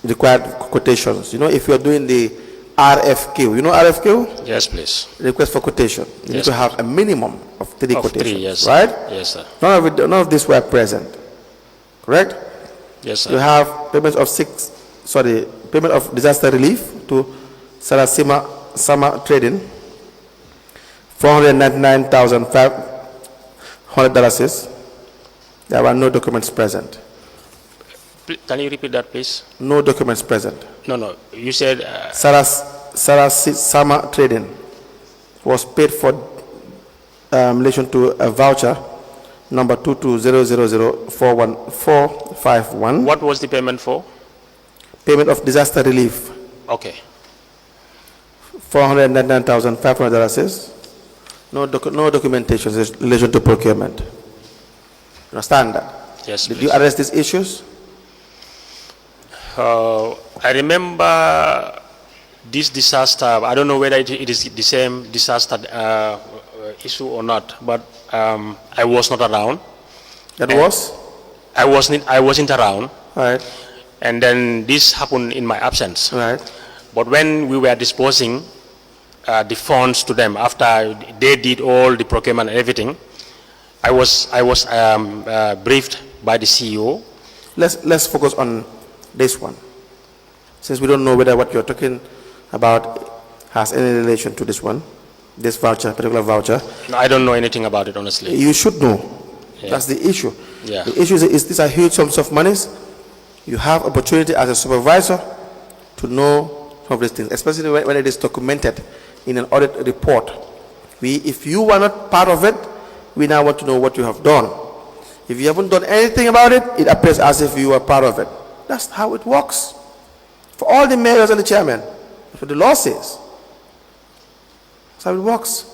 required quotations. You know, if you're doing the RFQ, you know RFQ? Yes, please. Request for quotation. You need to have a minimum of 3 quotations. 3, yes. Right? Yes, sir. None of these were present. Correct? Yes, sir. You have payment of payment of disaster relief to Sarasima Summer Trading, $499,500. There were no documents present. Can you repeat that, please? No documents present. No. You said... Sarasima Trading was paid for in relation to a voucher number 22000414451. What was the payment for? Payment of disaster relief. Okay. $499,500. No documentation in relation to procurement. Understand that? Yes, Did please. you address these issues? I remember this disaster. I don't know whether it is the same disaster issue or not, but I was not around. That was? I wasn't around. Right. And then this happened in my absence. Right. But when we were disposing the funds to them after they did all the procurement and everything, I was briefed by the CEO. Let's focus on this one, since we don't know whether what you're talking about has any relation to this one, this voucher, particular voucher. No, I don't know anything about it, honestly. You should know. Yeah. That's the issue. Yeah. The issue is these are huge sums of monies. You have opportunity as a supervisor to know some of these things, especially when it is documented in an audit report. If you were not part of it, we now want to know what you have done. If you haven't done anything about it, it appears as if you were part of it. That's how it works. For all the mayors and the chairmen, that's what the law says. That's how it works.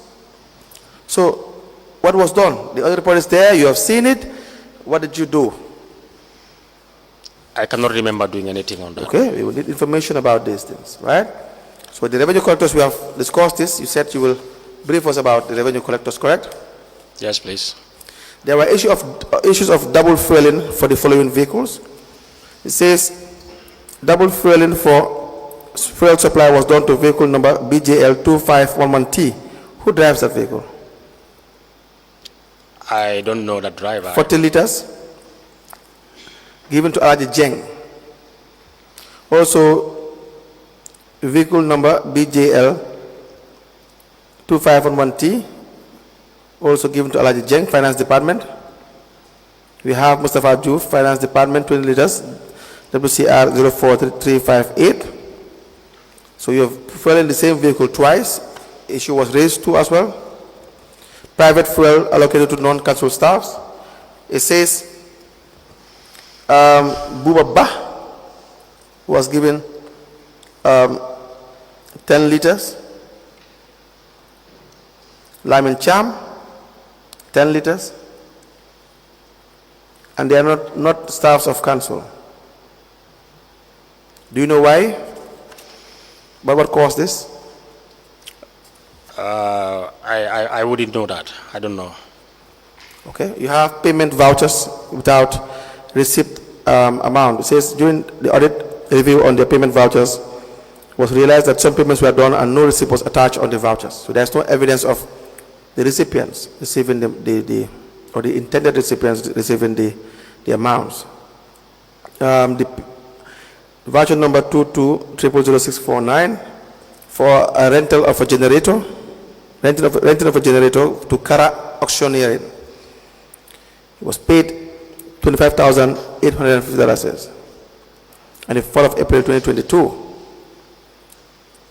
So, what was done? The audit report is there, you have seen it. What did you do? I cannot remember doing anything on that. Okay, we will need information about these things, right? So the revenue collectors, we have discussed this. You said you will brief us about the revenue collectors, correct? Yes, please. There were issues of double fueling for the following vehicles. It says double fueling for fuel supply was done to vehicle number BJL2511T. Who drives that vehicle? I don't know that driver. 40 liters given to Alaji Jeng. Also, vehicle number BJL2511T, also given to Alaji Jeng, Finance Department. We have Mustafa Juf, Finance Department, 20 liters, WCR 043358. So you have fueling the same vehicle twice. Issue was raised too as well. Private fuel allocated to non-council staffs. It says Buba Bah was given 10 liters. Lyman Cham, 10 liters. And they are not staffs of council. Do you know why? But what caused this? I wouldn't know that. I don't know. Okay, you have payment vouchers without receipt amount. It says during the audit review on the payment vouchers was realized that some payments were done and no receipt was attached on the vouchers. So there's no evidence of the recipients receiving or the intended recipients receiving the amounts. The voucher number 22000649 for a rental of a generator, rental of a generator to Kara Auctioneering. It was paid $25,850. And the 4th of April 2022,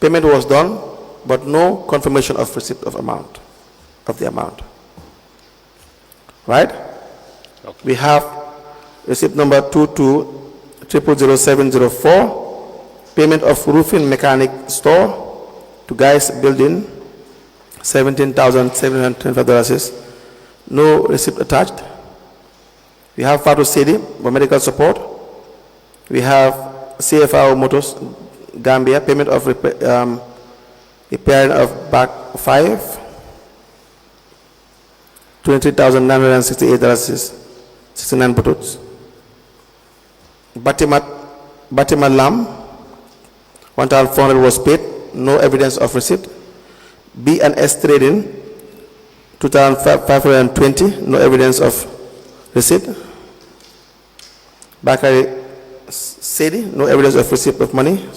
payment was done, but no confirmation of receipt of the amount. Right? Okay. We have receipt number 22000704, payment of roofing mechanic store to Guys Building, $17,725. No receipt attached. We have Fatu City for medical support. We have CFR Motors Gambia, payment of repairing of back 5, $23,968.69 buttons. Batimat Lam, 1,400 was paid, no evidence of receipt. B&S Trading, 2,520, no evidence of receipt. Bakari Sedi, no evidence of receipt of money.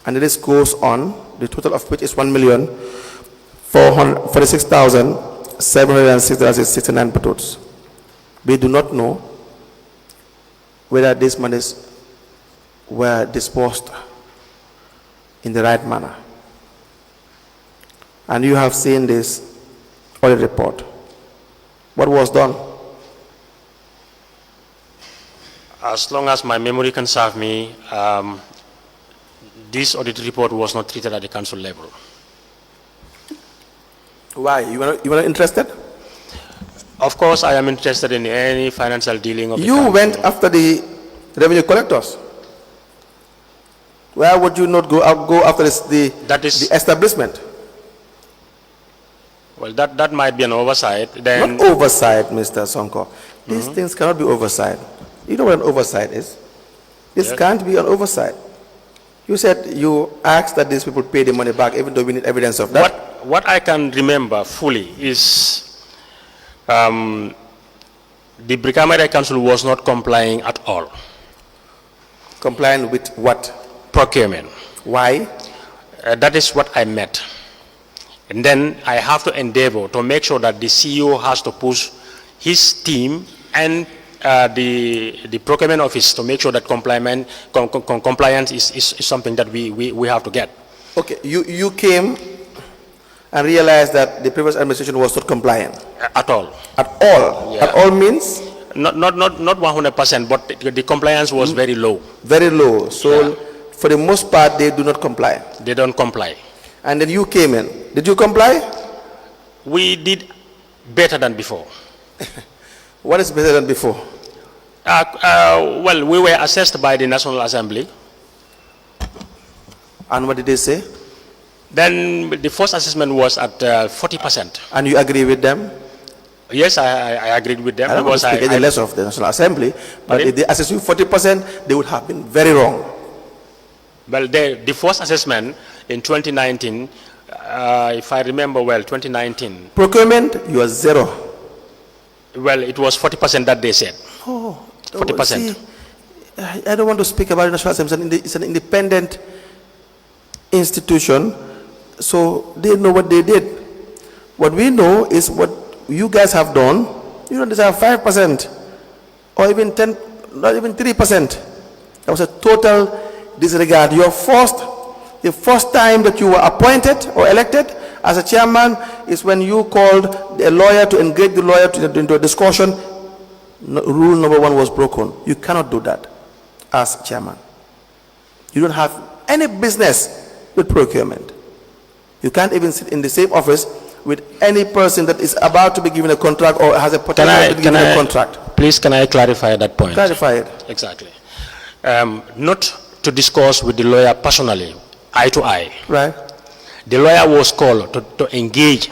And the list goes on, the total of which is $1,446,760.69 buttons. We do not know whether these monies were disposed in the right manner. And you have seen this audit report. What was done? As long as my memory can serve me, this audit report was not treated at the council level. Why? You were not interested? Of course, I am interested in any financial dealing of the You council. went after the revenue collectors. Why would you not go after the establishment? Well, that might be an oversight. Then Not oversight, Mr. Sonko. These things cannot be oversight. You know what an oversight is? This can't be an oversight. You said you asked that these people pay the money back, even though we need evidence of that. What I can remember fully is the BRIKAMA Council was not complying at all. Complying with what? Procurement. Why? That is what I met. And then I have to endeavor to make sure that the CEO has to push his team and the procurement office to make sure that compliance is something that we have to get. Okay, you came and realized that the previous administration was not compliant. At all. At all. Yeah. At all means? Not 100%, but the compliance was very low. Very low. So for the most part, they do not comply. They don't comply. And then you came in. Did you comply? We did better than before. What is better than before? Well, we were assessed by the National Assembly. And what did they say? Then the first assessment was at 40%. And you agree with them? Yes, I agreed with them. I don't want to speak any less of the National Assembly, but if they assess you 40%, they would have been very wrong. Well, the first assessment in 2019, if I remember well, 2019. Procurement, you are 0. Well, it was 40% that they said. Oh, 40%. See, I don't want to speak about the National Assembly. It's an independent institution, so they know what they did. What we know is what you guys have done. You don't deserve 5% or even 10, not even 3%. That was a total disregard. The first time that you were appointed or elected as a chairman is when you called a lawyer to engage the lawyer into a discussion. Rule number 1 was broken. You cannot do that as chairman. You don't have any business with procurement. You can't even sit in the same office with any person that is about to be given a contract or has a potential to be given a contract. Please, can I clarify that point? Clarify it. Exactly. Not to discuss with the lawyer personally, eye to eye. Right. The lawyer was called to engage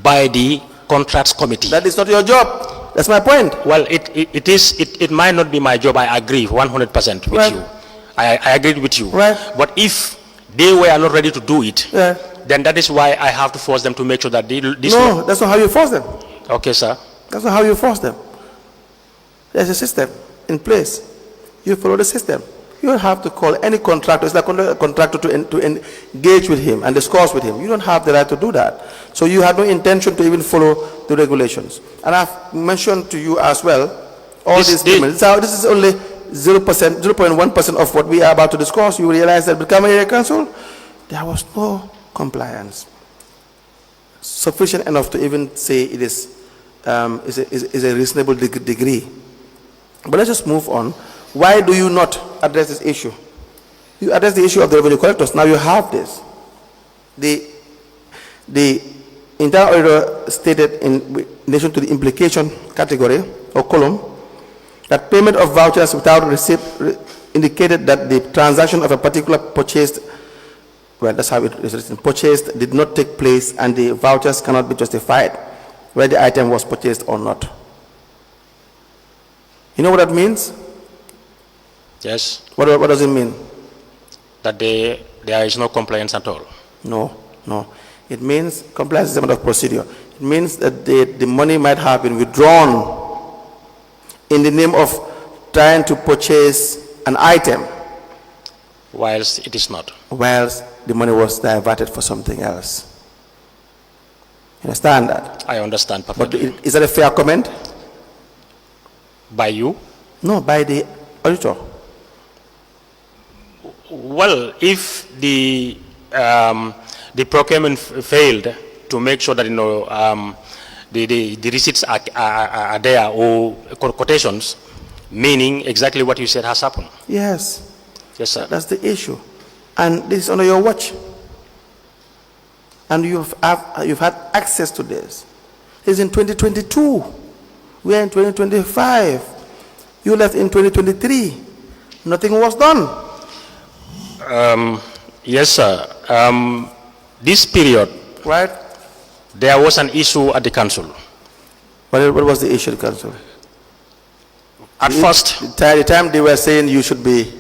by the contracts committee. That is not your job. That's my point. Well, it might not be my job. I agree 100% with you. I agreed with you. Right. But if they were not ready to do it, Then that is why I have to force them to make sure that this. No, that's not how you force them. Okay, sir. That's not how you force them. There's a system in place. You follow the system. You don't have to call any contractor. It's like a contractor to engage with him and discuss with him. You don't have the right to do that. So you have no intention to even follow the regulations. And I've mentioned to you as well, all these payments. So this is only 0.1% of what we are about to discuss. You realize that BRIKAMA Area Council, there was no compliance sufficient enough to even say it is a reasonable degree. But let's just move on. Why do you not address this issue? You address the issue of the revenue collectors. Now you have this. The internal auditor stated in relation to the implication category or column that payment of vouchers without receipt indicated that the transaction of a particular purchased, well, that's how it is written, purchased did not take place and the vouchers cannot be justified whether the item was purchased or not. You know what that means? Yes. What does it mean? That there is no compliance at all. No. It means compliance is a matter of procedure. It means that the money might have been withdrawn in the name of trying to purchase an item, whilst it is not. Whilst the money was diverted for something else. You understand that? I understand perfectly. But is that a fair comment? By you? No, by the auditor. Well, if the procurement failed to make sure that the receipts are there, or quotations, meaning exactly what you said has happened. Yes. Yes, sir. That's the issue, and this is under your watch. And you've had access to this. It's in 2022. We are in 2025. You left in 2023. Nothing was done. Yes, sir. This period, right? There was an issue at the council. What was the issue at the council? At first, the time they were saying you should be.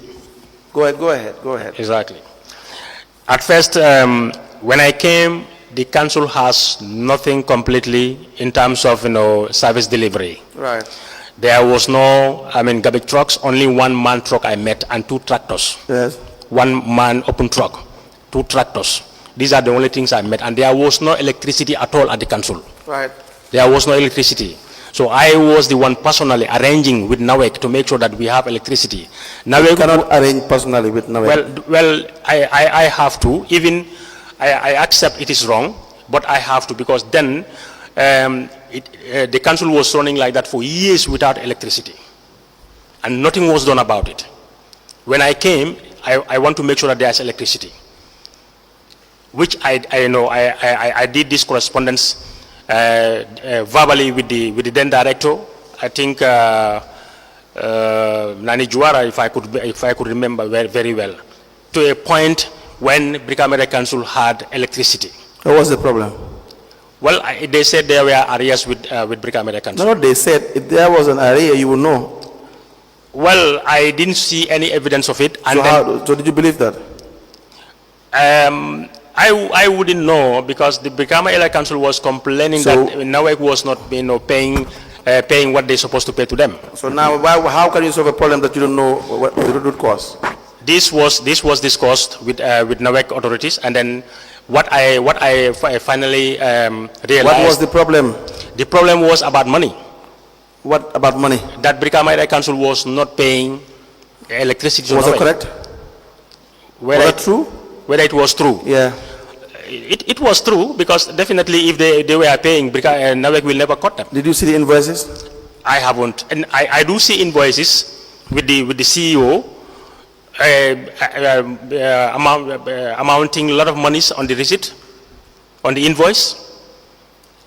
Go ahead. Exactly. At first, when I came, the council has nothing completely in terms of service delivery. Right. There was no, garbage trucks. Only one man truck I met and 2 tractors. Yes. One man open truck, 2 tractors. These are the only things I met, and there was no electricity at all at the council. Right. There was no electricity. So I was the one personally arranging with NAWEC to make sure that we have electricity. NAWEC you cannot arrange personally with NAWEC. Well, I have to. Even I accept it is wrong, but I have to, because then the council was running like that for years without electricity, and nothing was done about it. When I came, I want to make sure that there's electricity, which I did this correspondence verbally with the then director. I think Nani Juara, if I could remember very well, to a point when BRIKAMA Council had electricity. What was the problem? Well, they said there were areas with BRIKAMA Council. No, they said if there was an area, you would know. Well, I didn't see any evidence of it. And so did you believe that? I wouldn't know, because the BRIKAMA Area Council was complaining that NAWEC was not paying what they're supposed to pay to them. So now, how can you solve a problem that you don't know what the root cause? This was discussed with NAWEC authorities, and then what I finally realized. What was the problem? The problem was about money. What about money? That BRIKAMA Area Council was not paying electricity. Was that correct? Was that true? Whether it was true. Yeah. It was true, because definitely if they were paying, NAWEC will never cut them. Did you see the invoices? I haven't, and I do see invoices with the CEO amounting a lot of monies on the receipt, on the invoice.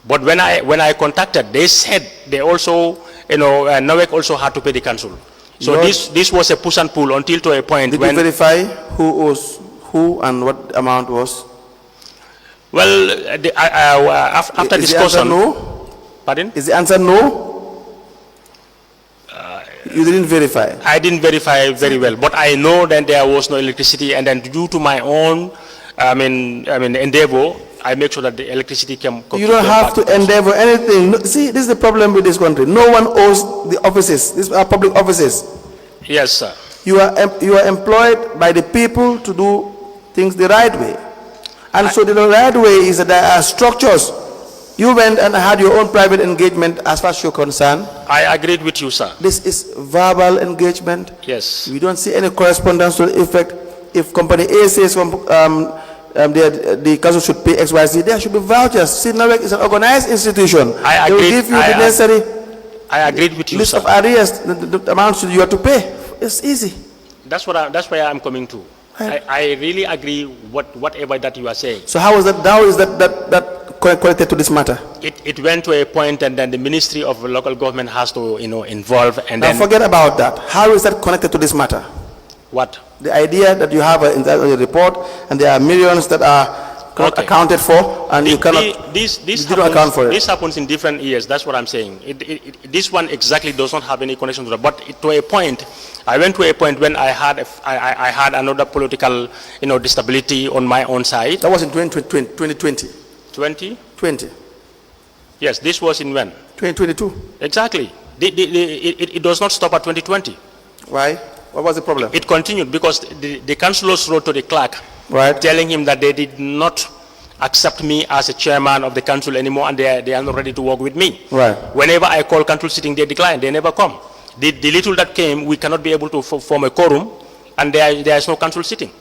But when I contacted, they said they also, NAWEC also had to pay the council. So this was a push and pull until to a point. Did you verify who owes who and what the amount was? Well, after is discussion. The answer no? Pardon? Is the answer no? You didn't verify? I didn't verify very well, but I know that there was no electricity, and then due to my own endeavor, I make sure that the electricity can come. You don't have to endeavor anything. See, this is the problem with this country. No one owes the offices. These are public offices. Yes, sir. You are employed by the people to do things the right way. And so the right way is that there are structures. You went and had your own private engagement as far as you're concerned. I agreed with you, sir. This is verbal engagement. Yes. We don't see any correspondence to the effect. If company A says the council should pay XYZ, there should be vouchers. Sinawek is an organized institution. I they will agreed. give you the necessary I agreed with you, list sir. of arrears, the amounts you have to pay. It's easy. That's where I'm coming to. Right. I really agree whatever that you are saying. So how is that connected to this matter? It went to a point, and then the Ministry of Local Government has to involve, and now then forget about that. How is that connected to this matter? What? The idea that you have in the report, and there are millions that are not accounted for, and you cannot. This don't account for it. This happens in different years. That's what I'm saying. This one exactly does not have any connection to that. But to a point, I went to a point when I had another political, instability on my own side. That was in 2020. 2020. Yes, this was in when? 2022. Exactly. It does not stop at 2020. Why? What was the problem? It continued because the councillors wrote to the clerk, right, telling him that they did not accept me as a chairman of the council anymore, and they are not ready to work with me. Right. Whenever I call council sitting, they decline. They never come. The little that came, we cannot be able to form a quorum, and there is no council sitting.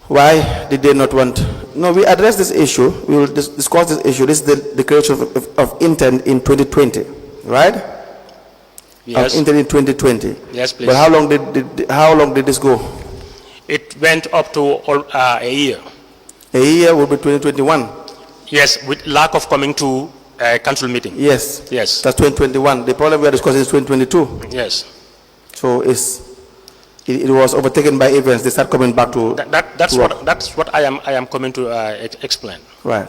Why did they not want? No, we address this issue. We will discuss this issue. This is the declaration of intent in 2020, right? Yes. Of intent in 2020. Yes, please. But how long did this go? It went up to a year. A year will be 2021. Yes, with lack of coming to a council meeting. Yes. Yes. That's 2021. The problem we are discussing is 2022. Yes. So it was overtaken by events. They start coming back to that's what I am coming to explain. Right.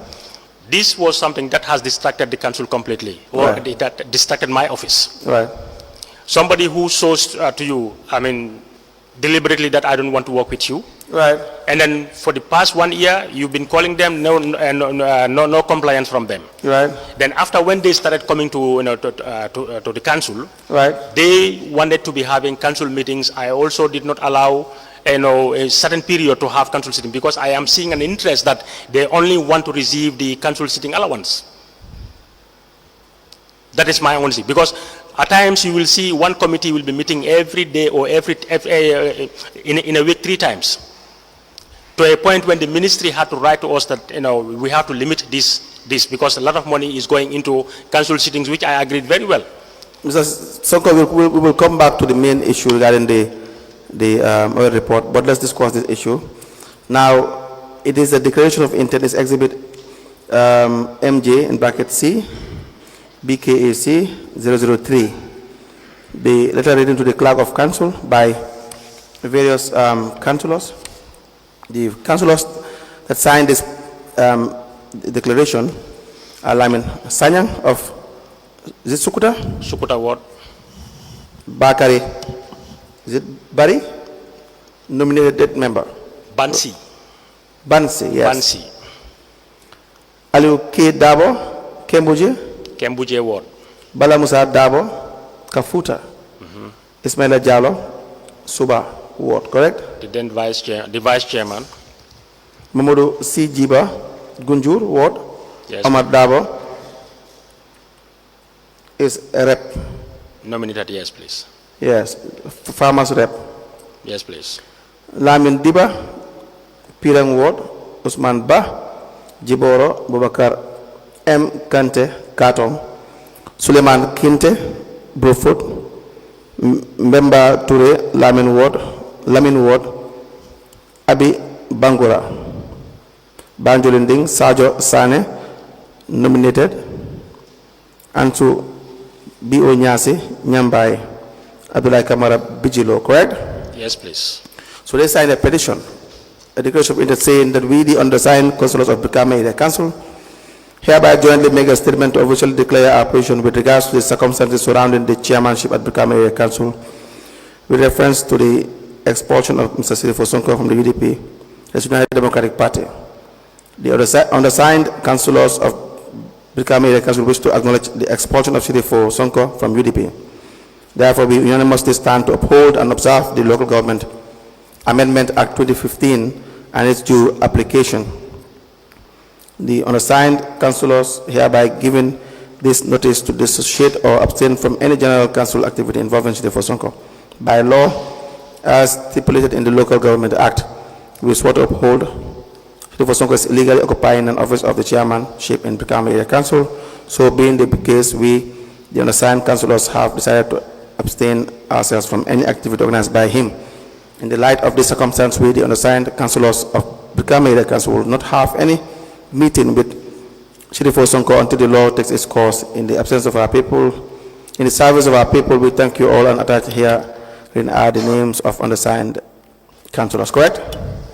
This was something that has distracted the council completely, or right, that distracted my office. Right. Somebody who shows to you, deliberately that I don't want to work with you. Right. And then for the past 1 year, you've been calling them, no compliance from them. Right. Then after when they started coming to the council, right, they wanted to be having council meetings. I also did not allow a certain period to have council sitting, because I am seeing an interest that they only want to receive the council sitting allowance. That is my own thing, because at times you will see one committee will be meeting every day or in a week 3 times. To a point when the ministry had to write to us that we have to limit this because a lot of money is going into council sittings, which I agreed very well. Mr. Sonko, we will come back to the main issue regarding the oil report, but let's discuss this issue. Now, it is a declaration of intent, it's exhibit MJ in bracket C, BKAC 003. The letter written to the clerk of council by various councillors. The councillors that signed this declaration are Lyman Sanyang of, is it Sukuta? Sukuta Ward. Bakari, is it Bari? Nominated member. Bansi. Bansi, yes. Bansi. Aliu K. Dabo, Kembuje Ward. Bala Musa Dabo, Kafuta. Ismaila Jallo, Suba Ward, correct? The then vice chairman. Mamadou C. Jiba, Gunjur Ward. Yes. Omar Dabo is a rep. Nominated, yes, please. Yes, farmers rep. Yes, please. Lamin Diba, Pirang Ward, Usman Ba, Jiboro, Bubakar M. Kante, Katong, Suleiman Kinte, Brufut, Mbemba Toure, Lamin Ward, Abi Bangura, Banjolinding, Sajo Sane, nominated, Ansu B.O. Nyasi, Nyambai, Abdullah Kamara Bijilo, correct? Yes, please. So they signed a petition, a declaration of intent saying that we, the undersigned councillors of BRIKAMA Area Council, hereby jointly make a statement to officially declare our position with regards to the circumstances surrounding the chairmanship at BRIKAMA Area Council with reference to the expulsion of Mr. SHERIFFO SONKO from the UDP the United Democratic Party. The undersigned councillors of BRIKAMA Area Council wish to acknowledge the expulsion of SHERIFFO SONKO from UDP. Therefore, we unanimously stand to uphold and observe the Local Government Amendment Act 2015 and its due application. The undersigned councillors hereby given this notice to dissociate or abstain from any general council activity involving SHERIFFO SONKO. By law, as stipulated in the Local Government Act, we swear to uphold SHERIFFO SONKO is illegally occupying an office of the chairmanship in BRIKAMA Area Council. So being the case, we, the undersigned councillors, have decided to abstain ourselves from any activity organized by him. In the light of this circumstance, we, the undersigned councillors of BRIKAMA Area Council, will not have any meeting with SHERIFFO SONKO until the law takes its course. In the absence of our people, in the service of our people, we thank you all, and attached here are the names of undersigned councillors. Correct?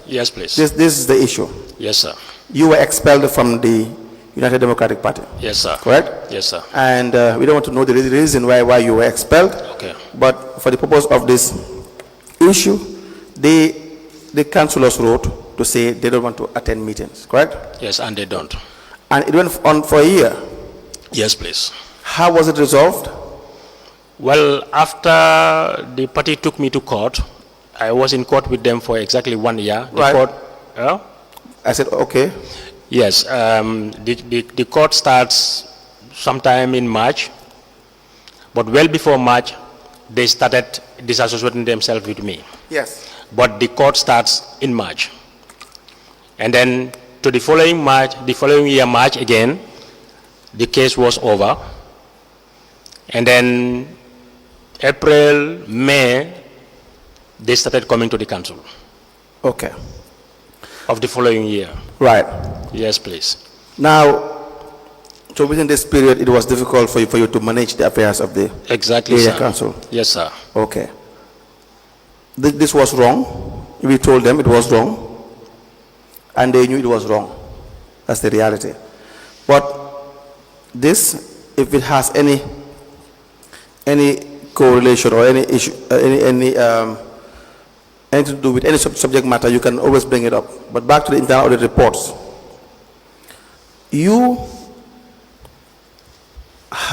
Yes, please. This is the issue. Yes, sir. You were expelled from the United Democratic Party. Yes, sir. Correct? Yes, sir. And we don't want to know the reason why you were expelled. Okay. But for the purpose of this issue, the councillors wrote to say they don't want to attend meetings. Correct? Yes, and they don't. And it went on for a year. Yes, please. How was it resolved? Well, after the party took me to court, I was in court with them for exactly 1 year. The Right. court, I said, okay. yes, the court starts sometime in March, but well before March, they started disassociating themselves with me. Yes. But the court starts in March. And then to the following year, March again, the case was over. And then April, May, they started coming to the council. Okay. Of the following year. Right. Yes, please. Now, so within this period, it was difficult for you to manage the affairs of the Exactly, area sir. council. Yes, sir. Okay. This was wrong. We told them it was wrong, and they knew it was wrong. That's the reality. But this, if it has any correlation or any issue, anything to do with any subject matter, you can always bring it up. But back to the internal audit reports. You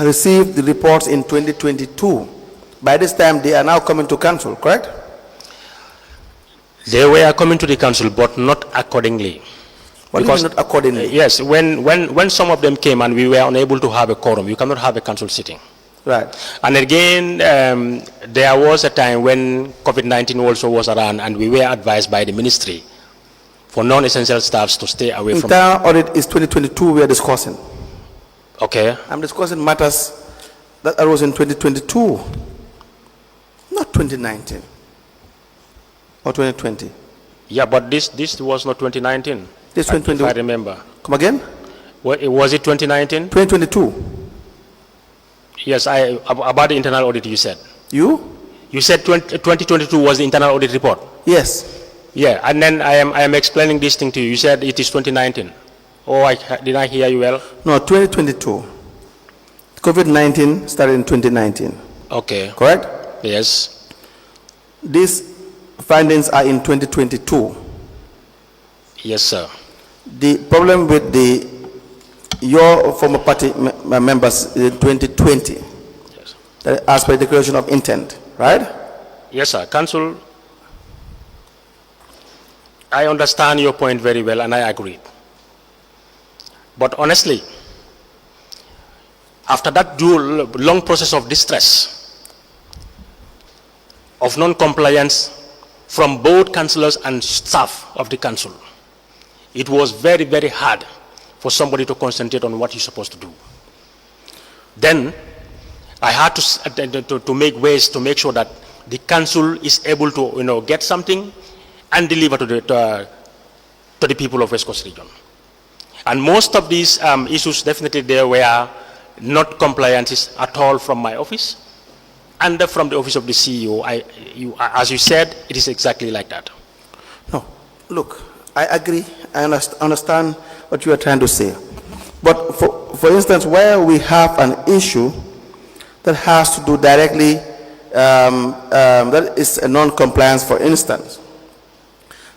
received the reports in 2022. By this time, they are now coming to council, correct? They were coming to the council, but not accordingly. What do you mean not accordingly? Yes, when some of them came and we were unable to have a quorum, you cannot have a council sitting. Right. And again, there was a time when COVID-19 also was around, and we were advised by the ministry for non-essential staffs to stay away from. Internal audit is 2022 we are discussing. Okay. I'm discussing matters that arose in 2022, not 2019 or 2020. Yeah, but this was not 2019. This 2020. If I remember. Come again? Was it 2019? 2022. Yes, about the internal audit you said. You? You said 2022 was the internal audit report. Yes. Yeah, and then I am explaining this thing to you. You said it is 2019. Oh, did I hear you well? No, 2022. COVID-19 started in 2019. Okay. Correct? Yes. These findings are in 2022. Yes, sir. The problem with your former party members in 2020, Yes. as per declaration of intent, right? Yes, sir. Council, I understand your point very well, and I agree. But honestly, after that long process of distress, of non-compliance from both councillors and staff of the council, it was very, very hard for somebody to concentrate on what you're supposed to do. Then I had to make ways to make sure that the council is able to get something and deliver to the people of West Coast region. And most of these issues, definitely there were not compliances at all from my office and from the office of the CEO. As you said, it is exactly like that. No, look, I agree. I understand what you are trying to say. But for instance, where we have an issue that has to do directly, that is a non-compliance, for instance,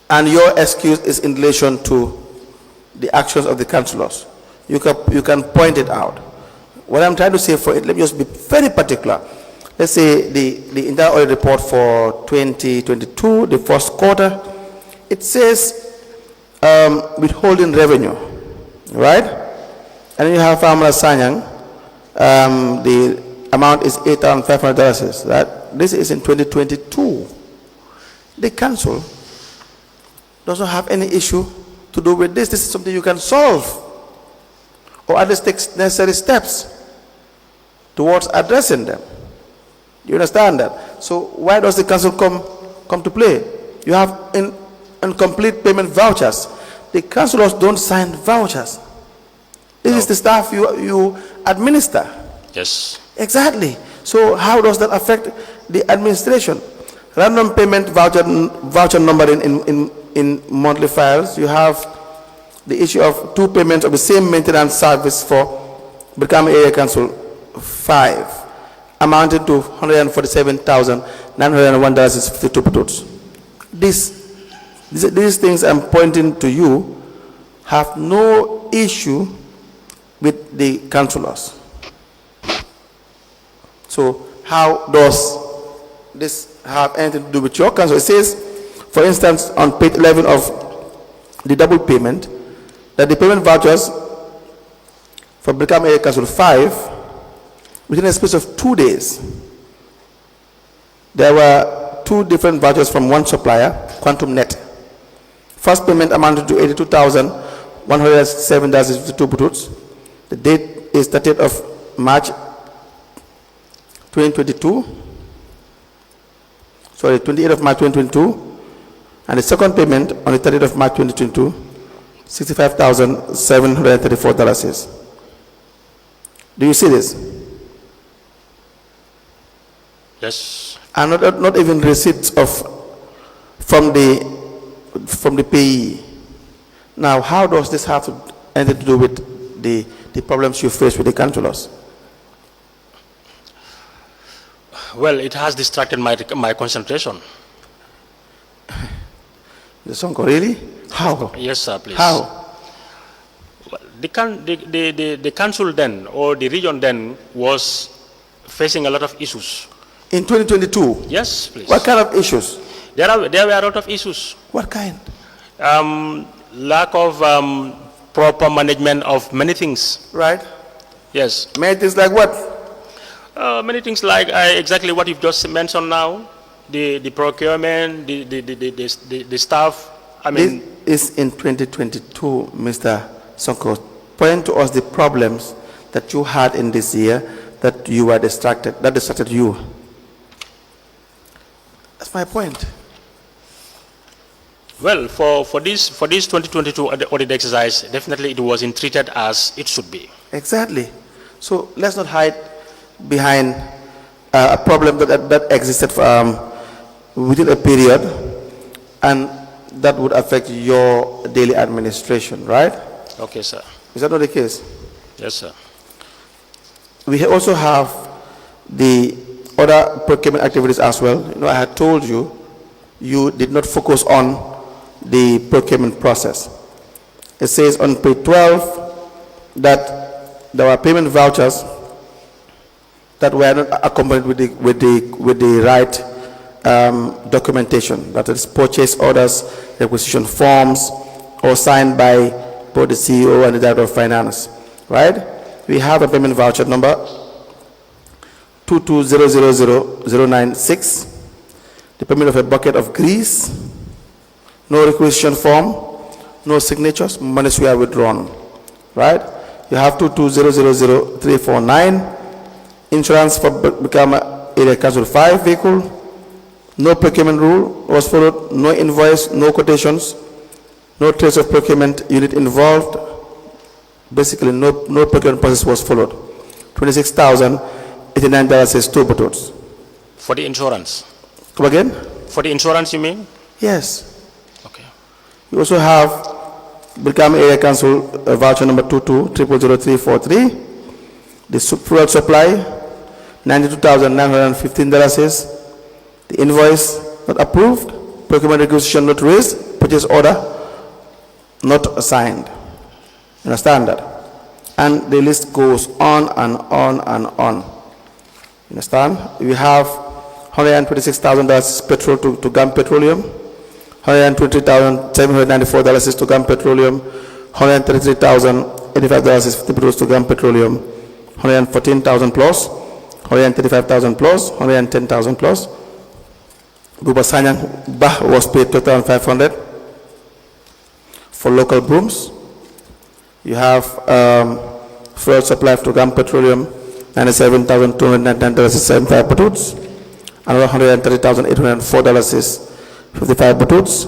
And your excuse is in relation to the actions of the councillors. You can point it out. What I'm trying to say for it, let me just be very particular. Let's say the internal audit report for 2022, the first quarter, it says withholding revenue, right? And then you have Farmer Sanyang, the amount is $8,500, right? This is in 2022. The council doesn't have any issue to do with this. This is something you can solve, or at least take necessary steps towards addressing them. You understand that? So why does the council come to play? You have incomplete payment vouchers. The councillors don't sign vouchers. This is the staff you administer. Yes. Exactly. So how does that affect the administration? Random payment voucher number in monthly files. You have the issue of 2 payments of the same maintenance service for BRIKAMA Area Council 5, amounting to $147,901.52. These things I'm pointing to you have no issue with the councillors. So how does this have anything to do with your council? It says, for instance, on page 11 of the double payment, that the payment vouchers for BRIKAMA Area Council 5, within a space of 2 days, there were 2 different vouchers from one supplier, Quantum Net. First payment amounted to $82,107.52. The date is 30th of March 2022. Sorry, 28th of March 2022. And the second payment on the 30th of March 2022, $65,734. Do you see this? Yes. And not even receipts from the payee. Now, how does this have anything to do with the problems you face with the councillors? Well, it has distracted my concentration. The SONKO, really? How? Yes, sir, please. How? Well, the council then, or the region then, was facing a lot of issues. In 2022? Yes, please. What kind of issues? There were a lot of issues. What kind? Lack of proper management of many things. Right. Yes. Many things like what? Many things like exactly what you've just mentioned now. The procurement, the staff. I mean, this is in 2022, Mr. SONKO. Point to us the problems that you had in this year that you were distracted, that distracted you. That's my point. Well, for this 2022 audit exercise, definitely it wasn't treated as it should be. Exactly. So let's not hide behind a problem that existed within a period, and that would affect your daily administration, right? Okay, sir. Is that not the case? Yes, sir. We also have the other procurement activities as well. You know, I had told you, you did not focus on the procurement process. It says on page 12 that there were payment vouchers that were not accompanied with the right documentation, that is purchase orders, requisition forms, or signed by both the CEO and the Director of Finance, right? We have a payment voucher number 2200096, the payment of a bucket of grease, no requisition form, no signatures, monies were withdrawn, right? You have 2200349, insurance for BRIKAMA Area Council 5 vehicle, no procurement rule was followed, no invoice, no quotations, no trace of procurement unit involved. Basically, no procurement process was followed. $26,089 is 2 bottles. For the insurance? Come again? For the insurance, you mean? Yes. Okay. You also have BRIKAMA Area Council voucher number 22000343. The fuel supply, $92,915 is. The invoice not approved. Procurement requisition not raised. purchase order not signed. You understand that? And the list goes on and on and on. You understand? We have $126,000 petrol to GAM Petroleum, $123,794 to GAM Petroleum, $133,085 is 50 petrols to GAM Petroleum, $114,000 plus, $135,000 plus, $110,000 plus. Buba Sanyang Bah was paid $2,500 for local brooms. You have fuel supply to GAM Petroleum, $97,299 is 75 batutes. Another $130,804 is 55 batutes.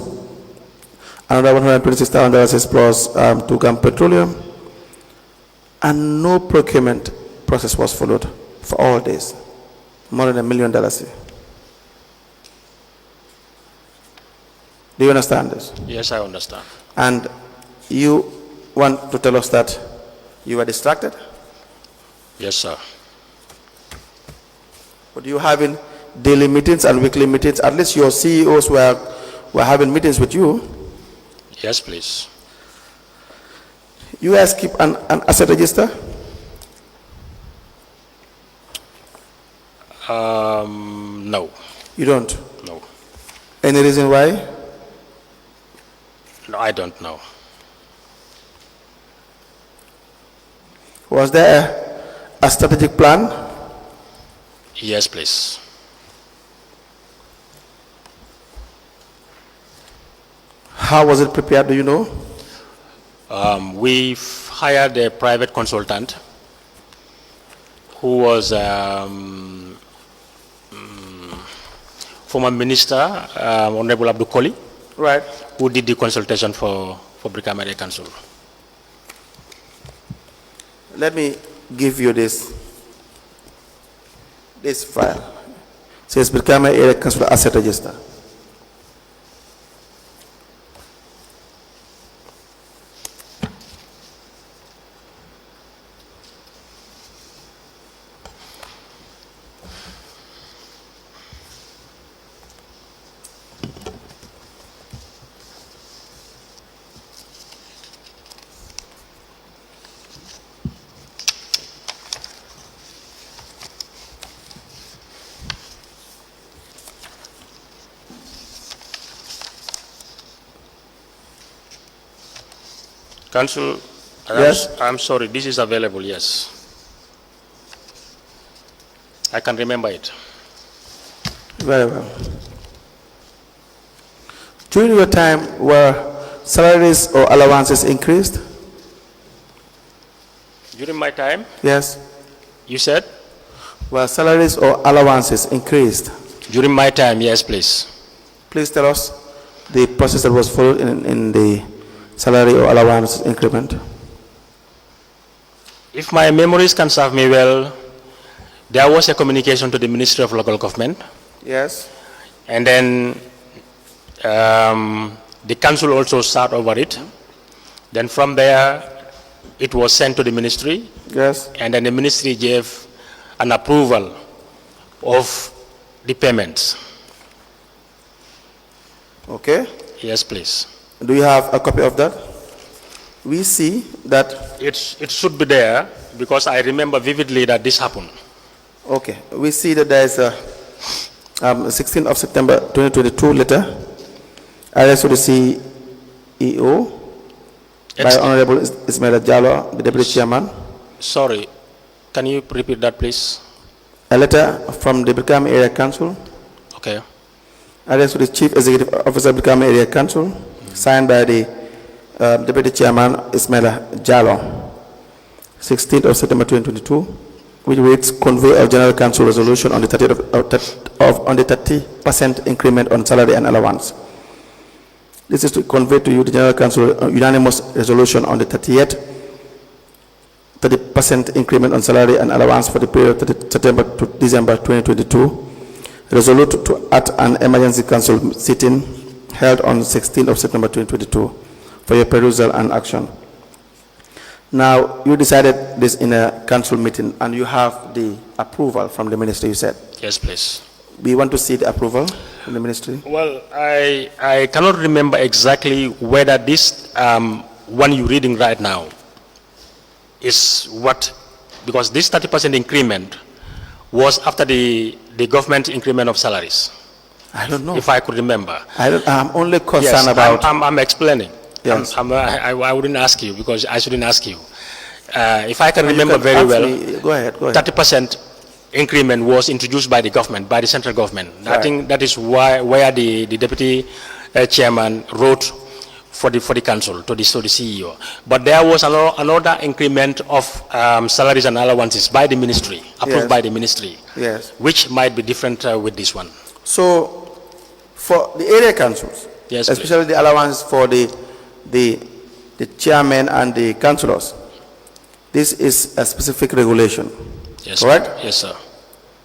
Another $126,000 is plus to GAM Petroleum. And no procurement process was followed for all days. More than $1 million. Do you understand this? Yes, I understand. And you want to tell us that you were distracted? Yes, sir. But you having daily meetings and weekly meetings? At least your CEOs were having meetings with you. Yes, please. You guys keep an asset register? No. You don't? No. Any reason why? No, I don't know. Was there a strategic plan? Yes, please. How was it prepared, do you know? We've hired a private consultant who was former minister, Honorable Abdul Koli, Right. who did the consultation for BRIKAMA Area Council. Let me give you this file. It says BRIKAMA Area Council Asset Register. Council, Yes. I'm sorry, this is available, yes. I can remember it. Very well. During your time, were salaries or allowances increased? During my time, Yes. you said? Were salaries or allowances increased? During my time, yes, please. Please tell us the process that was followed in the salary or allowance increment. If my memories can serve me well, there was a communication to the Ministry of Local Government, Yes. and then the council also sat over it. Then from there, it was sent to the ministry, Yes. and then the ministry gave an approval of the payments. Okay. Yes, please. Do you have a copy of that? We see that. It should be there because I remember vividly that this happened. Okay. We see that there is a 16th of September 2022 letter addressed to the CEO by Honorable Ismail Jallo, the Deputy Chairman. Sorry, can you repeat that, please? A letter from the BRIKAMA Area Council Okay. addressed to the Chief Executive Officer of BRIKAMA Area Council, signed by the Deputy Chairman Ismail Jallo, 16th of September 2022, which reads, convey of General Council resolution on the 30% increment on salary and allowance. This is to convey to you the General Council unanimous resolution on the 30% increment on salary and allowance for the period of September to December 2022. Resolute to at an emergency council sitting held on 16th of September 2022 for your perusal and action. Now, you decided this in a council meeting and you have the approval from the minister, you said. Yes, please. We want to see the approval. in the ministry? Well, I cannot remember exactly whether this one you're reading right now is what, because this 30% increment was after the government increment of salaries. I don't know. If I could remember. I'm only concerned Yes, about... I'm explaining. Yes. I wouldn't ask you because I shouldn't ask you. If I can You remember can very ask well, me. Go ahead. 30% increment was introduced by the government, by the central government. Right. I think that is where the deputy chairman wrote for the council to the CEO. But there was another increment of salaries and allowances by the ministry, approved Yes. by the ministry, Yes. which might be different with this one. So, for the area councils, Yes, especially the allowance for the chairman and the councillors, this is a specific regulation, Yes, correct? Yes, sir.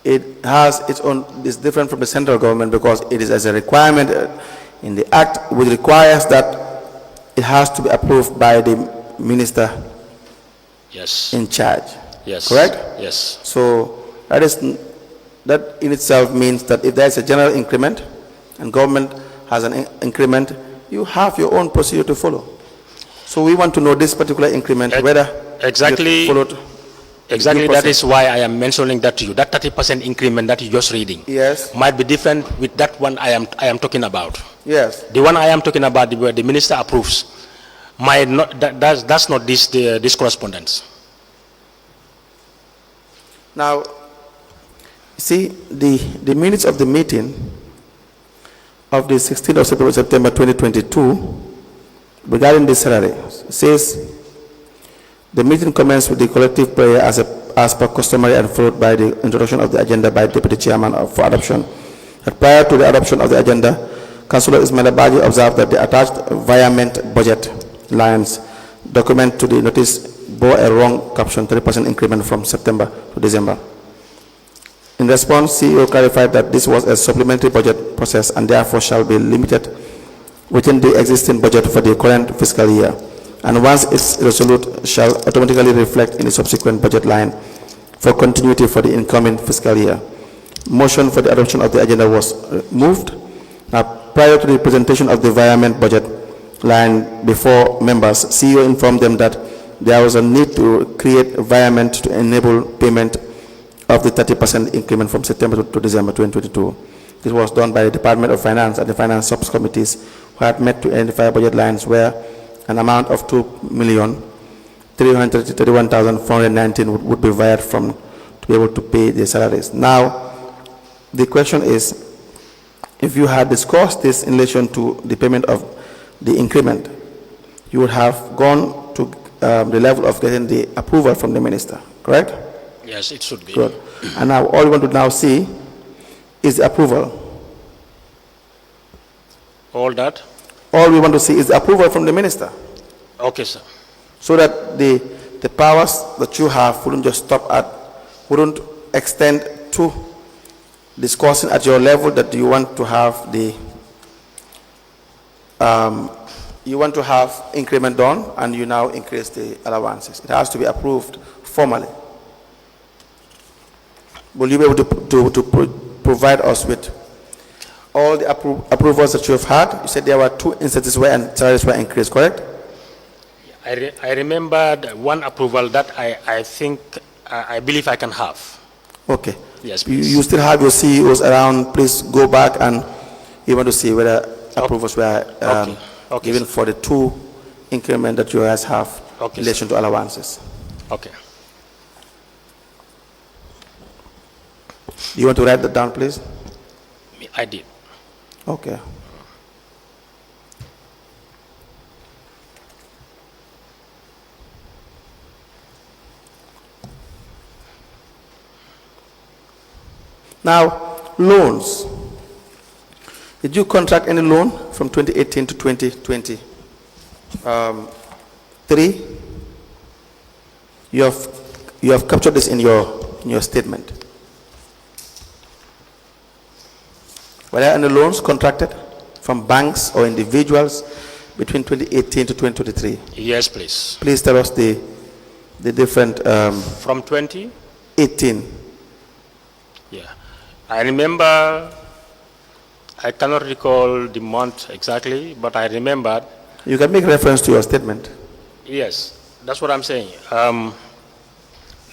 It has its own, it's different from the central government because it is as a requirement in the act, which requires that it has to be approved by the minister Yes. in charge. Yes. Correct? Yes. So that in itself means that if there is a general increment and government has an increment, you have your own procedure to follow. So we want to know this particular increment, whether exactly. you followed. Exactly, that is why I am mentioning that to you. That 30% increment that you're just reading, Yes. might be different with that one I am talking about. Yes. The one I am talking about, where the minister approves, might not. That's not this correspondence. Now, see the minutes of the meeting of the 16th of September 2022 regarding the salary says. The meeting commenced with the collective prayer as per customary and followed by the introduction of the agenda by Deputy Chairman for adoption. But prior to the adoption of the agenda, Councillor Ismail Abaji observed that the attached environment budget lines document to the notice bore a wrong caption, 30% increment from September to December. In response, CEO clarified that this was a supplementary budget process and therefore shall be limited within the existing budget for the current fiscal year, and once it's resolute, shall automatically reflect in the subsequent budget line for continuity for the incoming fiscal year. Motion for the adoption of the agenda was moved. Now, prior to the presentation of the environment budget line before members, CEO informed them that there was a need to create environment to enable payment of the 30% increment from September to December 2022. This was done by the Department of Finance and the Finance Subcommittees who had met to identify budget lines where an amount of 2,331,419 would be wired from to be able to pay the salaries. Now, the question is, if you had discussed this in relation to the payment of the increment, you would have gone to the level of getting the approval from the minister, correct? Yes, it should be. Good. And now all you want to now see is the approval. All that? All we want to see is the approval from the minister. Okay, sir. So that the powers that you have wouldn't just stop at, wouldn't extend to discussing at your level that you want to have the, you want to have increment done and you now increase the allowances. It has to be approved formally. Will you be able to provide us with all the approvals that you have had? You said there were 2 instances where salaries were increased, correct? I remembered one approval that I think, I believe I can have. Okay. Yes, please. You still have your CEOs around. Please go back and you want to see whether approvals were given for the 2 increment that you guys have in relation to allowances. Okay. You want to write that down, please? I did. Okay. Now, loans. Did you contract any loan from 2018 to 2023? You have captured this in your statement. Were there any loans contracted from banks or individuals between 2018 to 2023? Yes, please. Please tell us the different... From 20? 18. Yeah. I remember I cannot recall the month exactly, but I remembered. You can make reference to your statement. Yes, that's what I'm saying.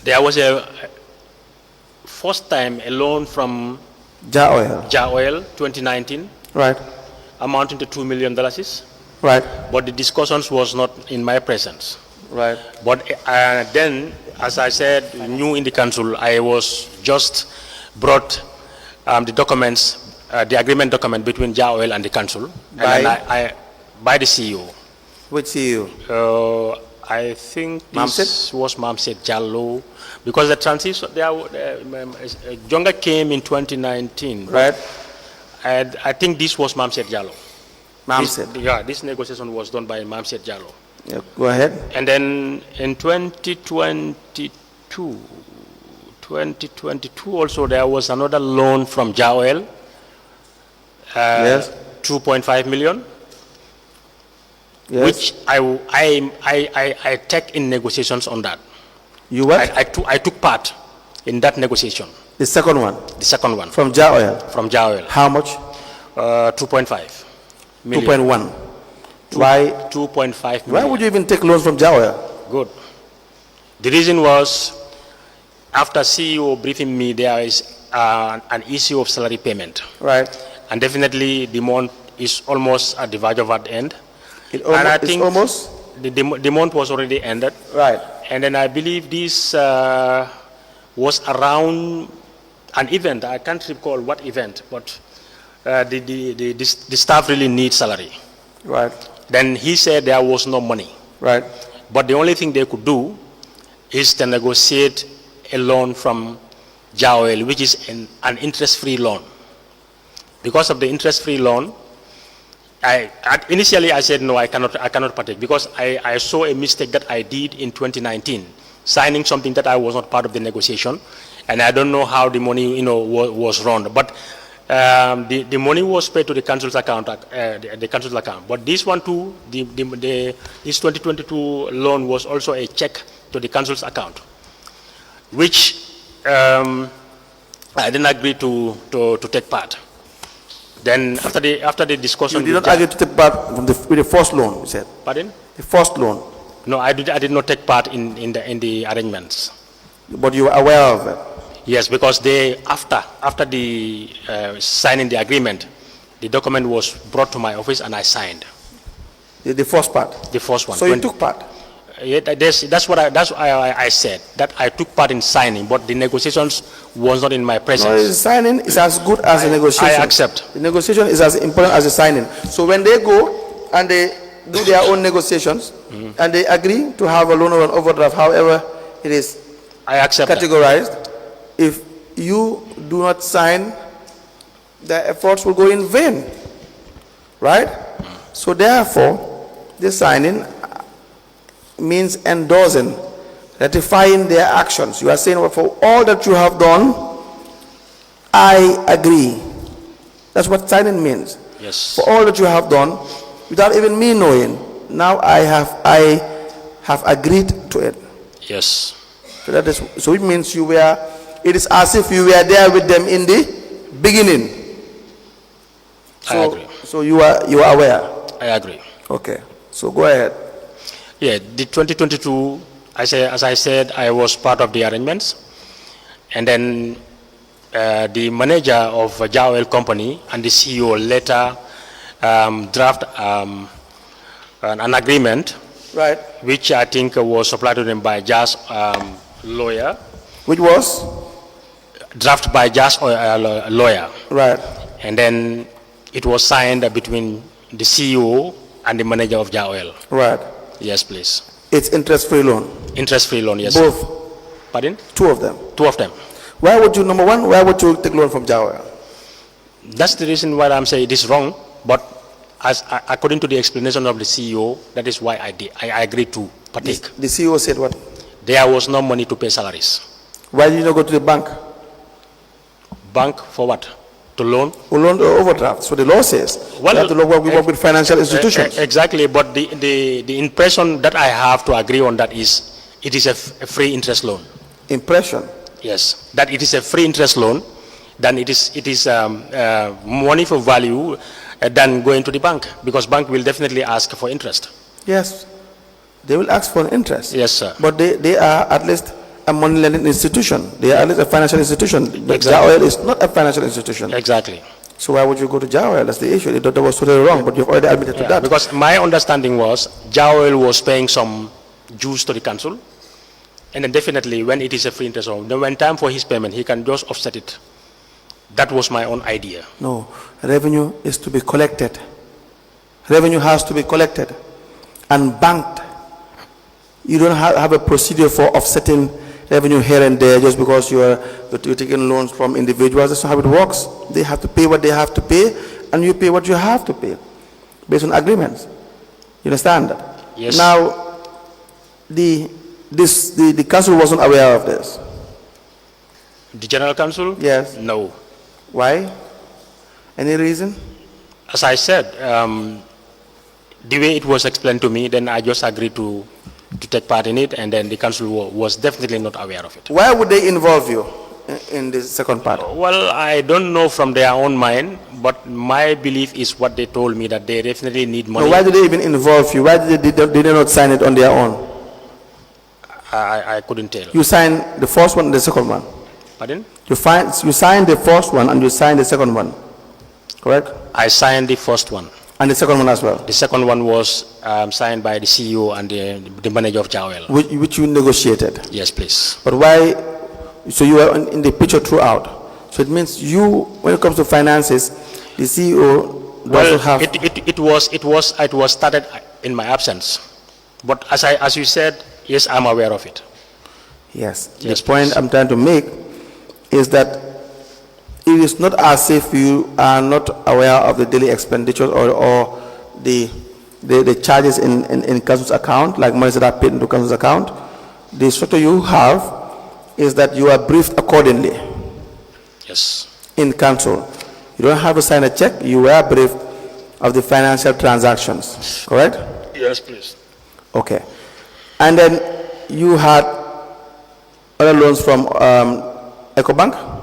There was a first time a loan from Ja Oil. Ja Oil 2019 Right. amounting to $2 million. Right. But the discussions was not in my presence. Right. But then, as I said, new in the council, I was just brought the documents, the agreement document between Ja Oil and the council. By? And by the CEO. Which CEO? I think this was Mamset Jallo, because the transition, Jonga came in 2019. Right. I think this was Mamset Jallo. Mamset. This negotiation was done by Mamset Jallo. Yeah, go ahead. And then in 2022 also there was another loan from Ja Oil, Yes. 2.5 million. Yes. Which I take in negotiations on that. You what? I took part in that negotiation. The second one. The second one From Ja Oil. from Ja Oil. How much? 2.5 million. 2.1. Why? 2.5 million. Why would you even take loans from Ja Oil? Good. The reason was, after CEO briefing me, there is an issue of salary payment. Right. And definitely the month is almost at the verge of that end. It And I almost, think it's almost? the month was already ended. Right. And then I believe this was around an event. I can't recall what event, but the staff really needs salary. Right. Then he said there was no money. Right. But the only thing they could do is to negotiate a loan from Ja Oil, which is an interest-free loan. Because of the interest-free loan, initially I said no, I cannot partake, because I saw a mistake that I did in 2019, signing something that I was not part of the negotiation, and I don't know how the money was run. But the money was paid to the council's account, the council's account. But this one too, this 2022 loan was also a check to the council's account, which I didn't agree to take part. Then after the discussion, You did not agree to take part with the first loan, you said? Pardon? The first loan. No, I did not take part in the arrangements. But you were aware of it? Yes, because after the signing the agreement, the document was brought to my office and I signed. The first part? The first one. So you took part? Yeah, that's why I said that I took part in signing, but the negotiations was not in my presence. No, signing is as good as the negotiation. I accept. The negotiation is as important as the signing. So when they go and they do their own negotiations and they agree to have a loan or an overdraft, however it is I accept categorized, if you do not sign, the efforts will go in vain, right? So therefore, the signing means endorsing, ratifying their actions. You are saying, well, for all that you have done, I agree. That's what signing means. Yes. For all that you have done, without even me knowing, now I have agreed to it. Yes. So it means it is as if you were there with them in the beginning. I agree. So you are aware. I agree. Okay. So go ahead. Yeah, the 2022, as I said, I was part of the arrangements, and then the manager of Ja Oil Company and the CEO later draft an agreement, Right. which I think was supplied to them by Ja's lawyer. Which was? Drafted by Ja's lawyer. Right. And then it was signed between the CEO and the manager of Ja Oil. Right. Yes, please. It's interest-free loan. Interest-free loan, yes. Both. Pardon? Two of them. Two of them. Why would you, number one, why would you take loan from Ja Oil? That's the reason why I'm saying it is wrong, but according to the explanation of the CEO, that is why I agreed to partake. The CEO said what? There was no money to pay salaries. Why did you not go to the bank? Bank for what? To loan? Or loan or overdraft? So the law says. Well, you have to work with financial institutions. Exactly, but the impression that I have to agree on that is it is a free interest loan. Impression. Yes, that it is a free interest loan, then it is money for value than going to the bank, because bank will definitely ask for interest. Yes, they will ask for interest. Yes, sir. But they are at least a money lending institution. They are at least a financial institution. But Exactly. JOL is not a financial institution. Exactly. So why would you go to JOL? That's the issue. That was totally wrong, but you've already admitted to that. Because my understanding was JOL was paying some dues to the council, and then definitely when it is a free interest, then when time for his payment, he can just offset it. That was my own idea. No, revenue is to be collected. Revenue has to be collected and banked. You don't have a procedure for offsetting revenue here and there just because you're taking loans from individuals. That's not how it works. They have to pay what they have to pay, and you pay what you have to pay based on agreements. You understand that? Yes. Now, the council wasn't aware of this. The general council? Yes. No. Why? Any reason? As I said, the way it was explained to me, then I just agreed to take part in it, and then the council was definitely not aware of it. Why would they involve you in the second part? Well, I don't know from their own mind, but my belief is what they told me, that they definitely need money. No, why did they even involve you? Why did they not sign it on their own? I couldn't tell. You signed the first one and the second one. Pardon? You signed the first one and you signed the second one, correct? I signed the first one. And the second one as well? The second one was signed by the CEO and the manager of JOL. Which you negotiated? Yes, please. But why? So you were in the picture throughout. So it means you, when it comes to finances, the CEO doesn't have... It was started in my absence. But as you said, yes, I'm aware of it. Yes. Yes, The point please. I'm trying to make is that it is not as if you are not aware of the daily expenditures or the charges in council's account, like money that are paid into council's account. The structure you have is that you are briefed accordingly. Yes. In council. You don't have to sign a check, you were briefed of the financial transactions, correct? Yes, please. Okay. And then you had other loans from EcoBank?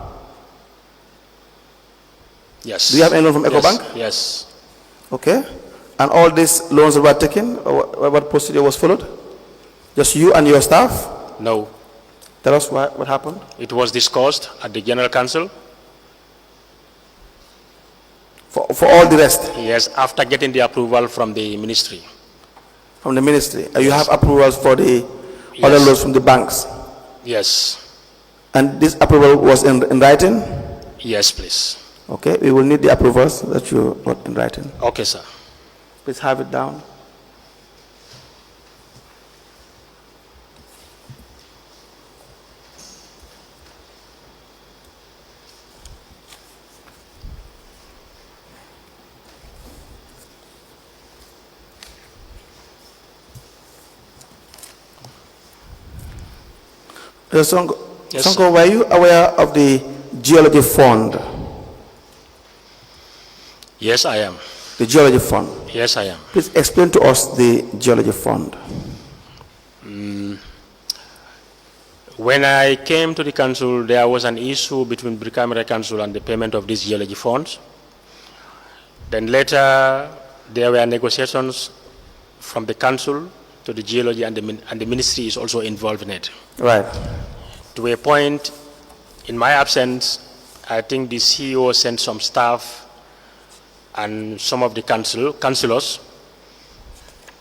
Yes. Do you have any loan from EcoBank? Yes. Okay. And all these loans that were taken, what procedure was followed? Just you and your staff? No. Tell us what happened. It was discussed at the General Council. For all the rest? Yes, after getting the approval from the ministry. From the ministry? You have approvals for the other loans from the banks? Yes. And this approval was in writing? Yes, please. Okay, we will need the approvals that you got in writing. Okay, sir. Please have it down. Sonko, Yes, Sonko, were you aware of the geology fund? Yes, I am. The geology fund. Yes, I am. Please explain to us the geology fund. When I came to the council, there was an issue between BRIKAMA council and the payment of these geology funds. Then later, there were negotiations from the council to the geology, and the ministry is also involved in it. Right. To a point, in my absence, I think the CEO sent some staff and some of the councillors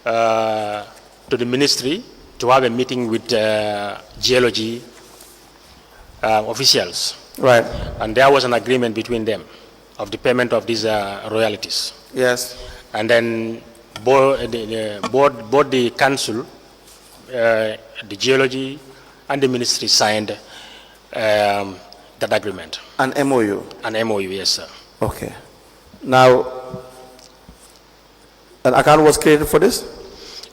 to the ministry to have a meeting with geology officials. Right. And there was an agreement between them of the payment of these royalties. Yes. And then both the council, the geology, and the ministry signed that agreement. An MOU. An MOU, yes, sir. Okay. Now, an account was created for this?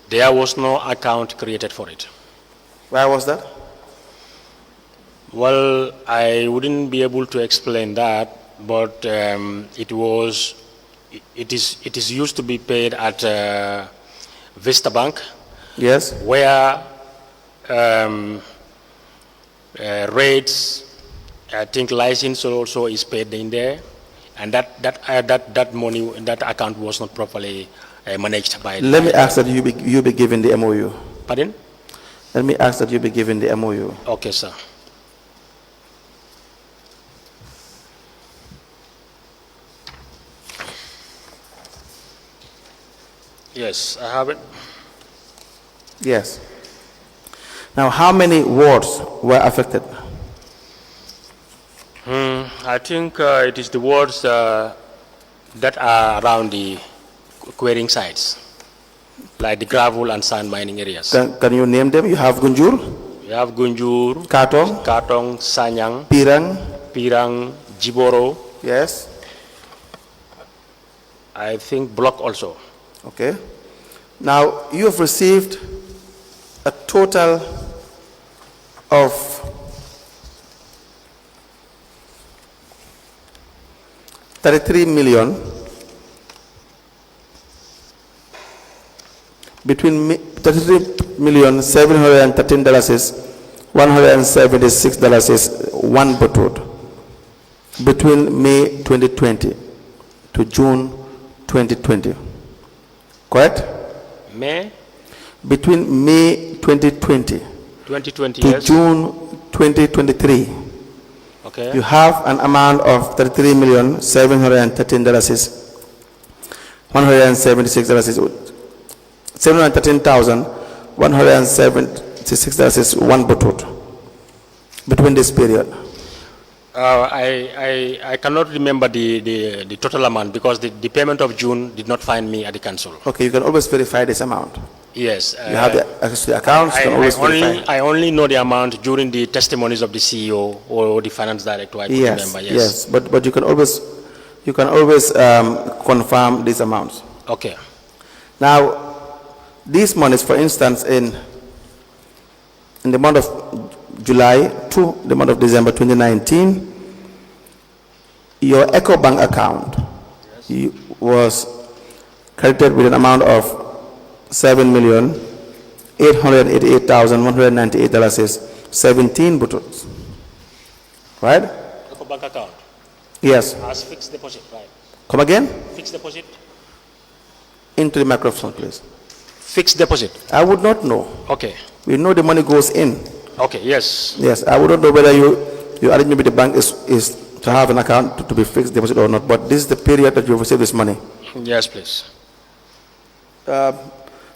There was no account created for it. Why was that? Well, I wouldn't be able to explain that, but it is used to be paid at Vista Bank. Yes. Where rates I think license also is paid in there, and that money, that account was not properly managed by. Let me ask that you be given the MOU. Pardon? Let me ask that you be given the MOU. Okay, sir. Yes, I have it. Yes. Now, how many wards were affected? I think it is the wards that are around the quarrying sites, like the gravel and sand mining areas. Can you name them? You have Gunjur, We have Gunjur, Katong, Katong, Sanyang, Pirang. Pirang, Jiboro, Yes. I think Block also. Okay. Now, you have received a total of $33 million between $33,713 is $176 is one boat between May 2020 to June 2020. Correct? May Between May 2020 2020, to yes. June 2023, Okay. you have an amount of $33,713 is $176 is $713,176 is one boat between this period. I cannot remember the total amount because the payment of June did not find me at the council. Okay, you can always verify this amount. Yes. You have the access to the accounts, you can always verify. I only know the amount during the testimonies of the CEO or the finance director. I could remember. Yes. But you can always confirm these amounts. Okay. Now, these monies, for instance, in the month of July to the month of December 2019, your EcoBank account was credited with an amount of $7,888,198 is 17 buttons. Right? Bank account. Yes. As fixed deposit, right? Come again? Fixed deposit. Into the microphone, please. Fixed deposit. I would not know. Okay. We know the money goes in. Okay. Yes. Yes, I wouldn't know whether your arrangement with the bank is to have an account to be fixed deposit or not, but this is the period that you receive this money. Yes, please. The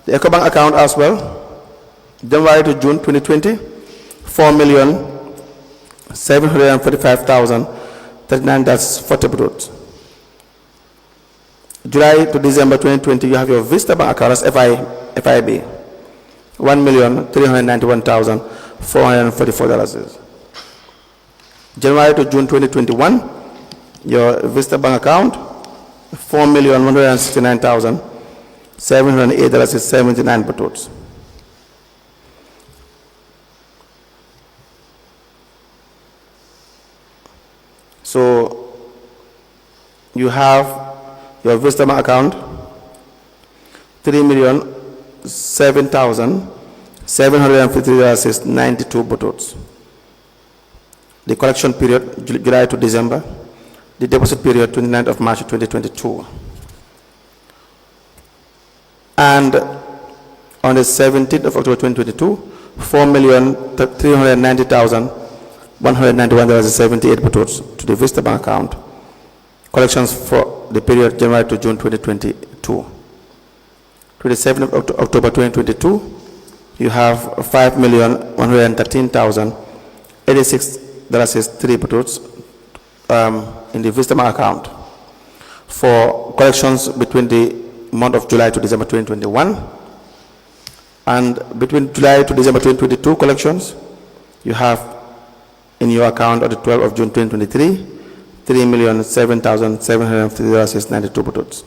EcoBank account as well, January to June 2020, $4,745,039, that's 40 bucks. July to December 2020, you have your Vista Bank account as FIB, $1,391,444. January to June 2021, your Vista Bank account, $4,169,708 is 79 bucks. So you have your Vista Bank account, $3,007,750 is 92 bucks. The collection period, July to December. The deposit period, 29th of March 2022. And on the 17th of October 2022, $4,390,191 is 78 bucks to the Vista Bank account. Collections for the period January to June 2022. 27th of October 2022, you have $5,113,086 is 3 bucks in the Vista Bank account for collections between the month of July to December 2021, and between July to December 2022 collections, you have in your account on the 12th of June 2023, $3,007,750 is 92 bucks.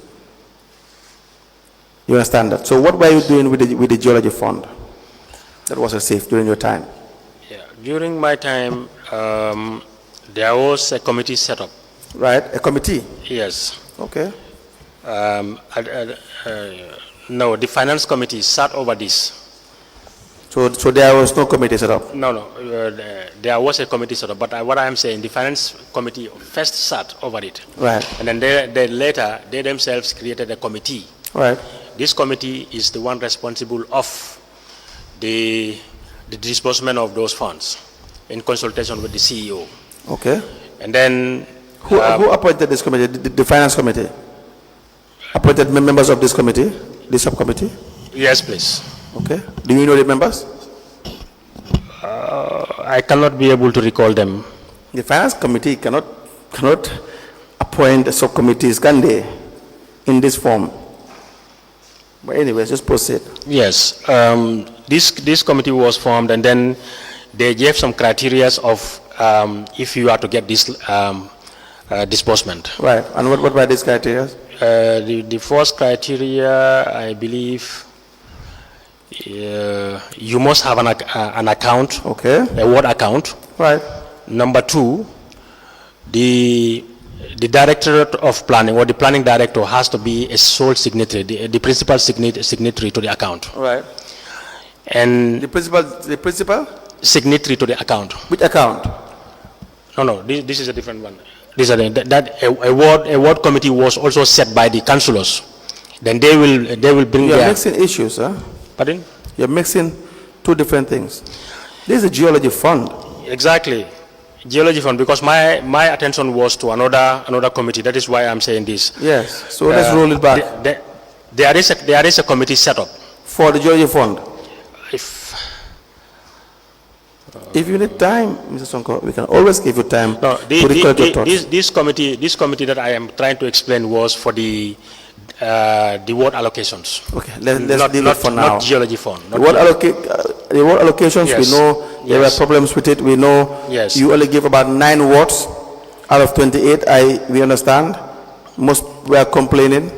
You understand that? So what were you doing with the geology fund that was received during your time? Yeah, during my time, there was a committee set up. Right, a committee? Yes. Okay. No, the finance committee sat over this. So there was no committee set up. No, there was a committee set up, but what I am saying, the finance committee first sat over it. Right. And then they later, they themselves created a committee. Right. This committee is the one responsible of the disbursement of those funds in consultation with the CEO. Okay. And then... Who appointed this committee? The finance committee? Appointed members of this committee? This subcommittee? Yes, please. Okay. Do you know the members? I cannot be able to recall them. The finance committee cannot appoint subcommittees, can they? In this form. But anyways, just proceed. Yes. This committee was formed, and then they gave some criteria of if you are to get this disbursement. Right. And what were these criteria? The first criteria, I believe, you must have an account, okay, a ward account. Right. Number two, the directorate of planning or the planning director has to be a sole signatory, the principal signatory to the account. Right. And the principal signatory to the account. Which account? No, this is a different one. A ward committee was also set by the councillors. Then they will bring. You are mixing issues, huh? Pardon? You're mixing two different things. This is a geology fund. Exactly, geology fund. Because my attention was to another committee. That is why I'm saying this. Yes. So let's roll it back. There is a committee set up for the geology fund. If you need time, Mr. Sonko, we can always give you time to record your thoughts. This committee that I am trying to explain was for the ward allocations. Okay, let's deal it for now. Not geology fund. The ward allocations, yes. We know there were problems with it. We know you only give about 9 wards out of 28. We understand. Most were complaining,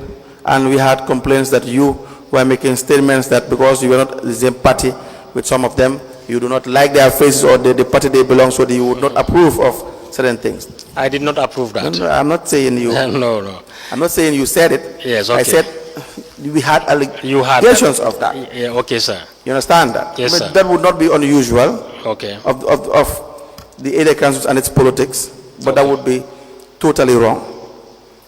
and we had complaints that you were making statements that because you were not the same party with some of them, you do not like their faces or the party they belong, so you would not approve of certain things. I did not approve that. No, I'm not saying you. No. I'm not saying you said it. Yes, okay. I said we had allegations of that. Yeah, okay, sir. You understand that? Yes, sir. That would not be unusual. Okay. Of the area councils and its politics, but that would be totally wrong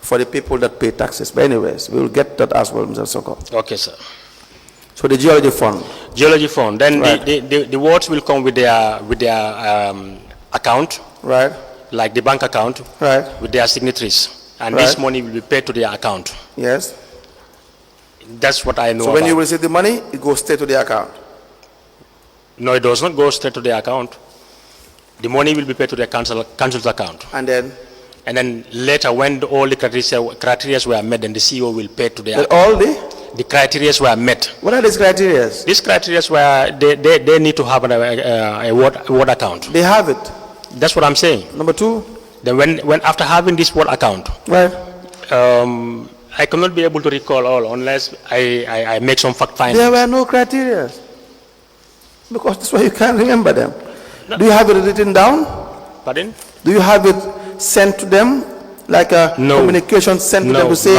for the people that pay taxes. But anyways, we will get that as well, Mr. Sonko. Okay, sir. So the geology fund. Geology fund. Then right. the wards will come with their account. Right. Like the bank account. Right. With their signatories, and right. This money will be paid to their account. Yes. That's what I know. So when you receive the money, it goes straight to the account. No, it does not go straight to the account. The money will be paid to the council's account. And then later, when all the criteria were met, then the CEO will pay to the account. All the criteria were met. What are these criteria? These criteria were they need to have a ward account. They have it. That's what I'm saying. Number 2. Then when after having this ward account, right. I cannot be able to recall all unless I make some fact findings. There were no criteria. Because that's why you can't remember them. No. Do you have it written down? Pardon? Do you have it sent to them? Like a communication sent to them to say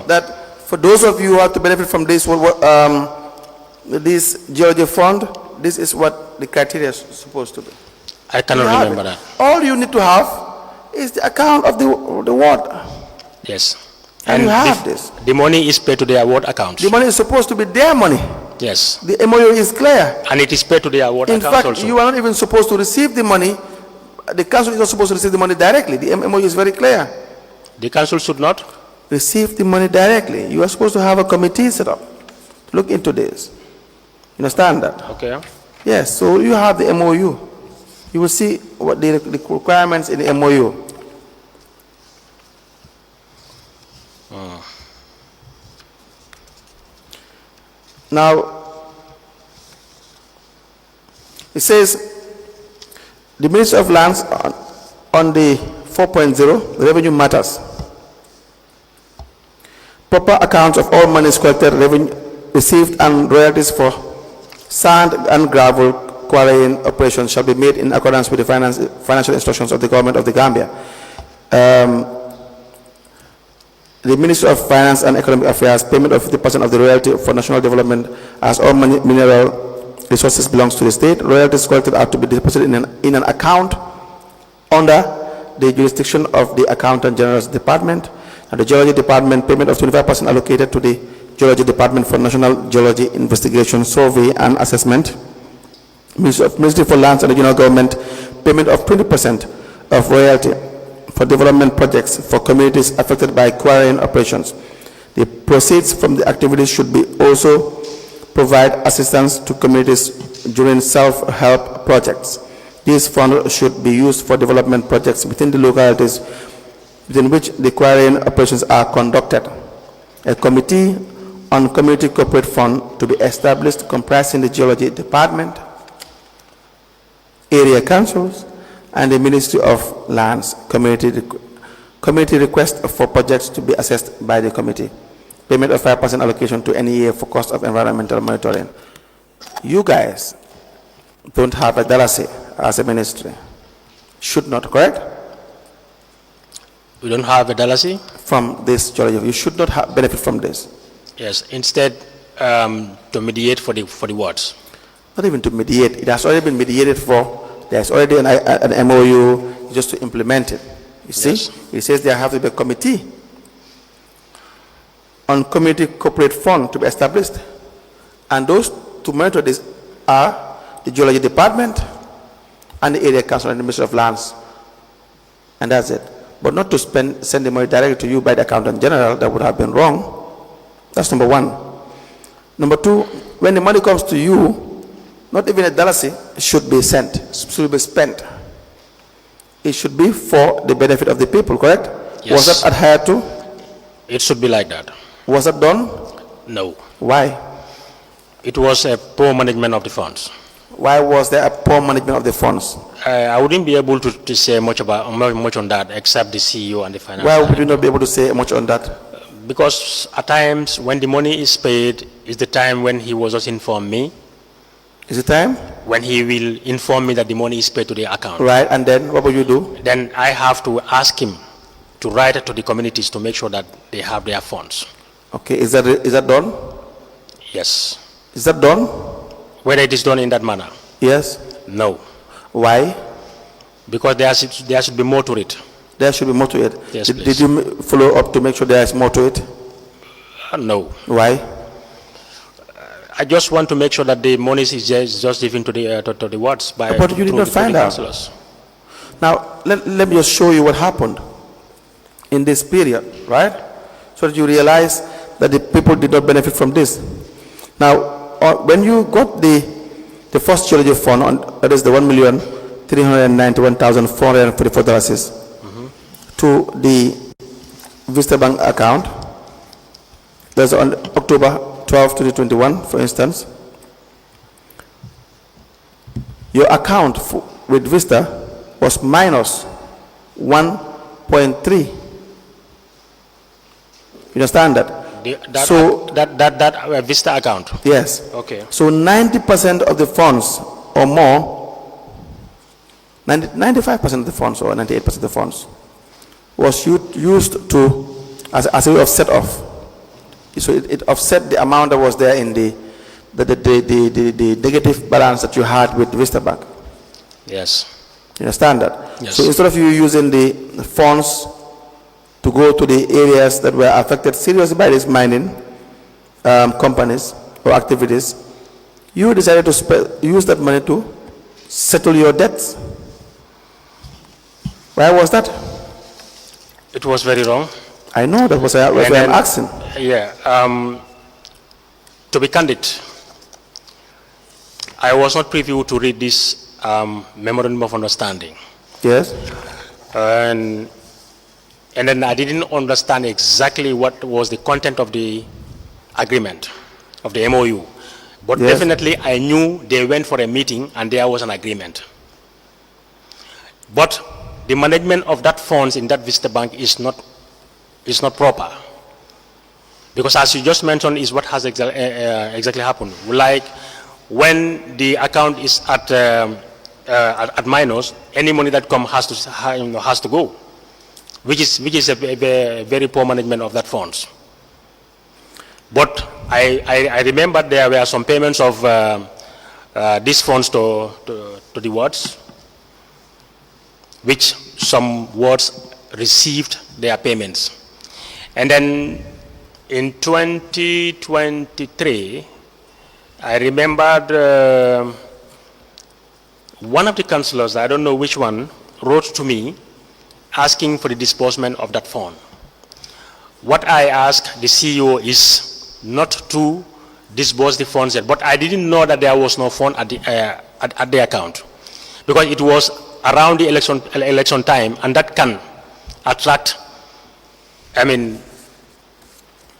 that for those of you who have to benefit from this this geology fund, this is what the criteria is supposed to be. I cannot remember that. All you need to have is the account of the ward. Yes. And you have this. The money is paid to their ward account. The money is supposed to be their money. Yes. The MOU is clear. And it is paid to their ward account also. In fact, you are not even supposed to receive the money. The council is not supposed to receive the money directly. The MOU is very clear. The council should not receive the money directly. You are supposed to have a committee set up to look into this. You understand that? Okay. Yes, so you have the MOU. You will see what the requirements in the MOU. Now, it says the Ministry of Lands on the 4.0, revenue matters. Proper accounts of all monies collected, revenue received, and royalties for sand and gravel quarrying operations shall be made in accordance with the financial instructions of the government of the Gambia. The Ministry of Finance and Economic Affairs, payment of 50% of the royalty for national development as all mineral resources belongs to the state. Royalties collected are to be deposited in an account under the jurisdiction of the Accountant General's Department. And the Geology Department, payment of 25% allocated to the Geology Department for National Geology Investigation, Survey and Assessment. Ministry for Lands and Regional Government, payment of 20% of royalty for development projects for communities affected by quarrying operations. The proceeds from the activities should be also provide assistance to communities during self-help projects. These funds should be used for development projects within the localities within which the quarrying operations are conducted. A committee on community corporate fund to be established comprising the Geology Department, area councils, and the Ministry of Lands. Community request for projects to be assessed by the committee. Payment of 5% allocation to any year for cost of environmental monitoring. You guys don't have a dalacy as a ministry. Should not, correct? We don't have a dalacy? From this geology. You should not have benefit from this. Yes, instead to mediate for the wards. Not even to mediate. It has already been mediated for. There's already an MOU just to implement it. You see? Yes. It says there have to be a committee on community corporate fund to be established. And those to monitor this are the Geology Department and the area council and the Ministry of Lands. And that's it. But not to send the money directly to you by the Accountant General. That would have been wrong. That's number one. Number two, when the money comes to you, not even a dalacy should be sent, should be spent. It should be for the benefit of the people, correct? Yes. Was that adhered to? It should be like that. Was that done? No. Why? It was a poor management of the funds. Why was there a poor management of the funds? I wouldn't be able to say much on that, except the CEO and the finance. Why would you not be able to say much on that? Because at times when the money is paid is the time when he was just inform me. Is it time? When he will inform me that the money is paid to the account. Right, and then what will you do? Then I have to ask him to write it to the communities to make sure that they have their funds. Okay, is that done? Yes. Is that done? Whether it is done in that manner? Yes. No. Why? Because there should be more to it. There should be more to it. Yes, did you follow up to make sure there is more to it? No. Why? I just want to make sure that the money is just given to the wards by. But you did not find out. Councillors. Now let me just show you what happened in this period, right? So that you realize that the people did not benefit from this. Now, when you got the first geology fund, that is the $1,391,444 to the Vista Bank account, that's on October 12, 2021, for instance, your account with Vista was minus 1.3. You understand that? That Vista account? Yes. Okay. So 90% of the funds or more, 95% of the funds or 98% of the funds was used to as a way of set off. So it offset the amount that was there in the negative balance that you had with Vista Bank. Yes. You understand that? Yes. So instead of you using the funds to go to the areas that were affected seriously by these mining companies or activities, you decided to use that money to settle your debts. Why was that? It was very wrong. I know, that was what I'm asking. Yeah. To be candid, I was not privy to read this memorandum of understanding. Yes. And then I didn't understand exactly what was the content of the agreement, of the MOU. But yes, definitely I knew they went for a meeting and there was an agreement. But the management of that funds in that Vista Bank is not proper. Because as you just mentioned is what has exactly happened. Like when the account is at minus, any money that comes has to go. Which is a very poor management of that funds. But I remember there were some payments of these funds to the wards, which some wards received their payments. And then in 2023, I remembered one of the councillors, I don't know which one, wrote to me asking for the disbursement of that fund. What I asked the CEO is not to disburse the funds yet, but I didn't know that there was no fund at the account, because it was around the election time, and that can attract, I mean,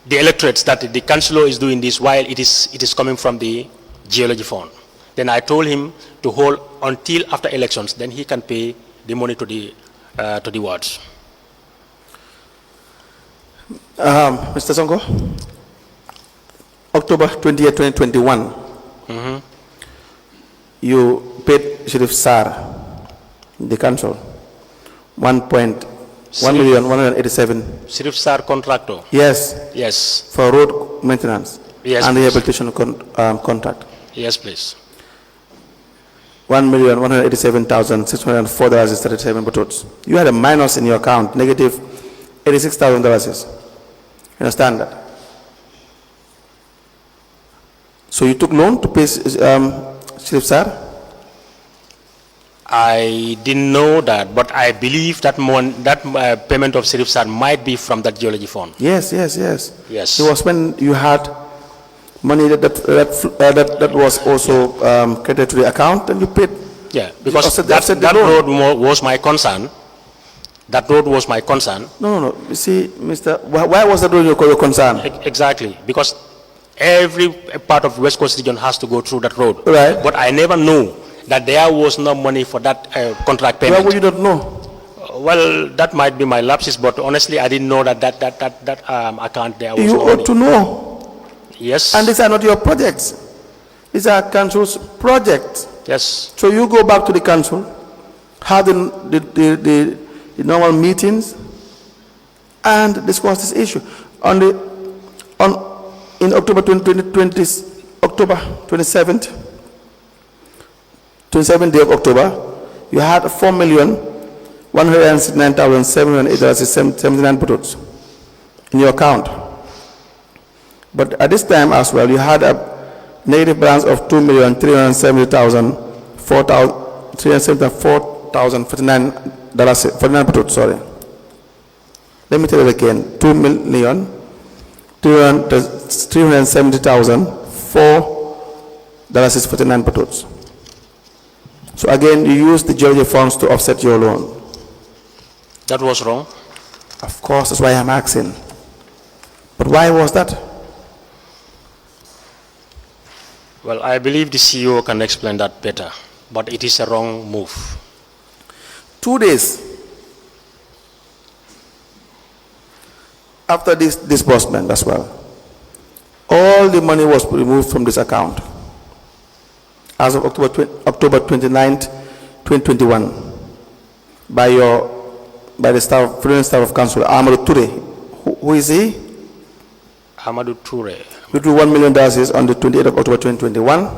the electorates that the councillor is doing this while it is coming from the geology fund. Then I told him to hold until after elections, then he can pay the money to the wards. Mr. Sonko, October 28, 2021, you paid Sheriff Sar, the council, 1,187,000. Sheriff Sar contractor? Yes. Yes. For road maintenance. Yes, and please. rehabilitation contract. Yes, please. $1,187,604.37 buttons. You had a minus in your account, negative $86,000. You understand that? So you took loan to pay Sheriff Sar? I didn't know that, but I believe that payment of Sheriff Sar might be from that geology fund. Yes. Yes. It was when you had money that was also credited to the account, and you paid. Yeah, because that road was my concern. That road was my concern. No. You see, Mr. Why was that road your concern? Exactly, because every part of West Coast region has to go through that road. Right. But I never knew that there was no money for that contract payment. Why would you not know? Well, that might be my lapses, but honestly, I didn't know that account there was You no ought money. to know. Yes. And these are not your projects. These are council's projects. Yes. So you go back to the council, have the normal meetings, and discuss this issue. In October 2020, October 27th day of October, you had 4,169,708.79 buttons in your account. But at this time as well, you had a negative balance of $2,374,49 buttons. Sorry. Let me tell you again: $2,370,004.49 buttons. So again, you use the geology funds to offset your loan. That was wrong. Of course, that's why I'm asking. But why was that? Well, I believe the CEO can explain that better, but it is a wrong move. 2 days after this disbursement as well, all the money was removed from this account as of October 29th, 2021 by the staff, staff of council, Amadou Toure. Who is he? Amadou Toure. We drew $1 million on the 28th of October 2021.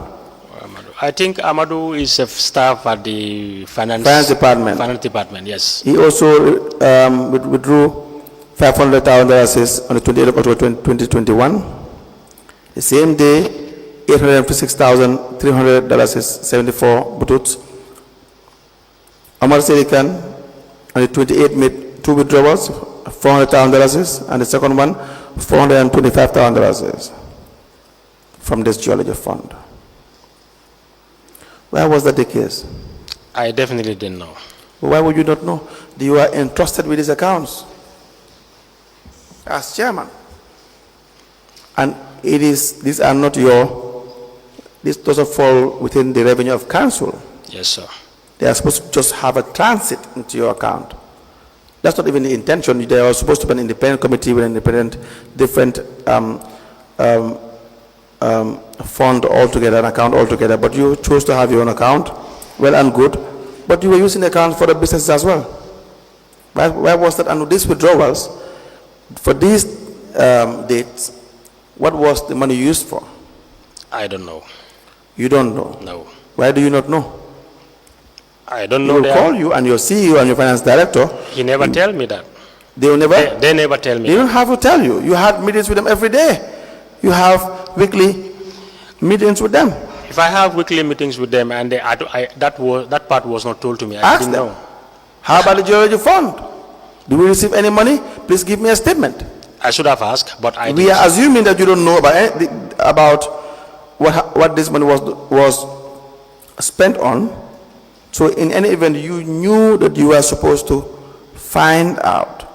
I think Amadou is a staff at the finance department. Finance department, yes. He also withdrew $500,000 on the 28th of October 2021. The same day, $856,300.74 bututs. Omar Serikan on the 28th made 2 withdrawals, $400,000, and the second one, $425,000 from this geology fund. Why was that the case? I definitely didn't know. Why would you not know? You are entrusted with these accounts as chairman. And these are not this doesn't fall within the revenue of council. Yes, sir. They are supposed to just have a transit into your account. That's not even the intention. They are supposed to be an independent committee with an independent, different fund altogether, an account altogether. But you chose to have your own account, well and good. But you were using the account for the businesses as well. Why was that? And these withdrawals, for these dates, what was the money used for? I don't know. You don't know? No. Why do you not know? I don't They know. will call you and your CEO and your finance director. He never tell me that. They will never? They never tell me. They don't have to tell you. You had meetings with them every day. You have weekly meetings with them. If I have weekly meetings with them and that part was not told to me, I Ask didn't them. know. How about the geology fund? Do we receive any money? Please give me a statement. I should have asked, but I We didn't. are assuming that you don't know about what this money was spent on. So in any event, you knew that you were supposed to find out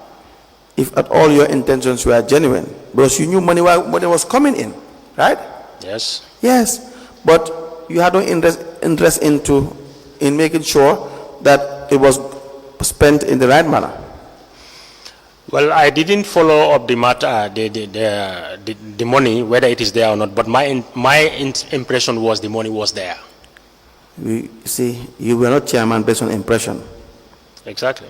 if at all your intentions were genuine, because you knew money was coming in, right? Yes. Yes, but you had no interest in making sure that it was spent in the right manner. Well, I didn't follow up the matter, the money, whether it is there or not. But my impression was the money was there. You see, you were not chairman based on impression. Exactly.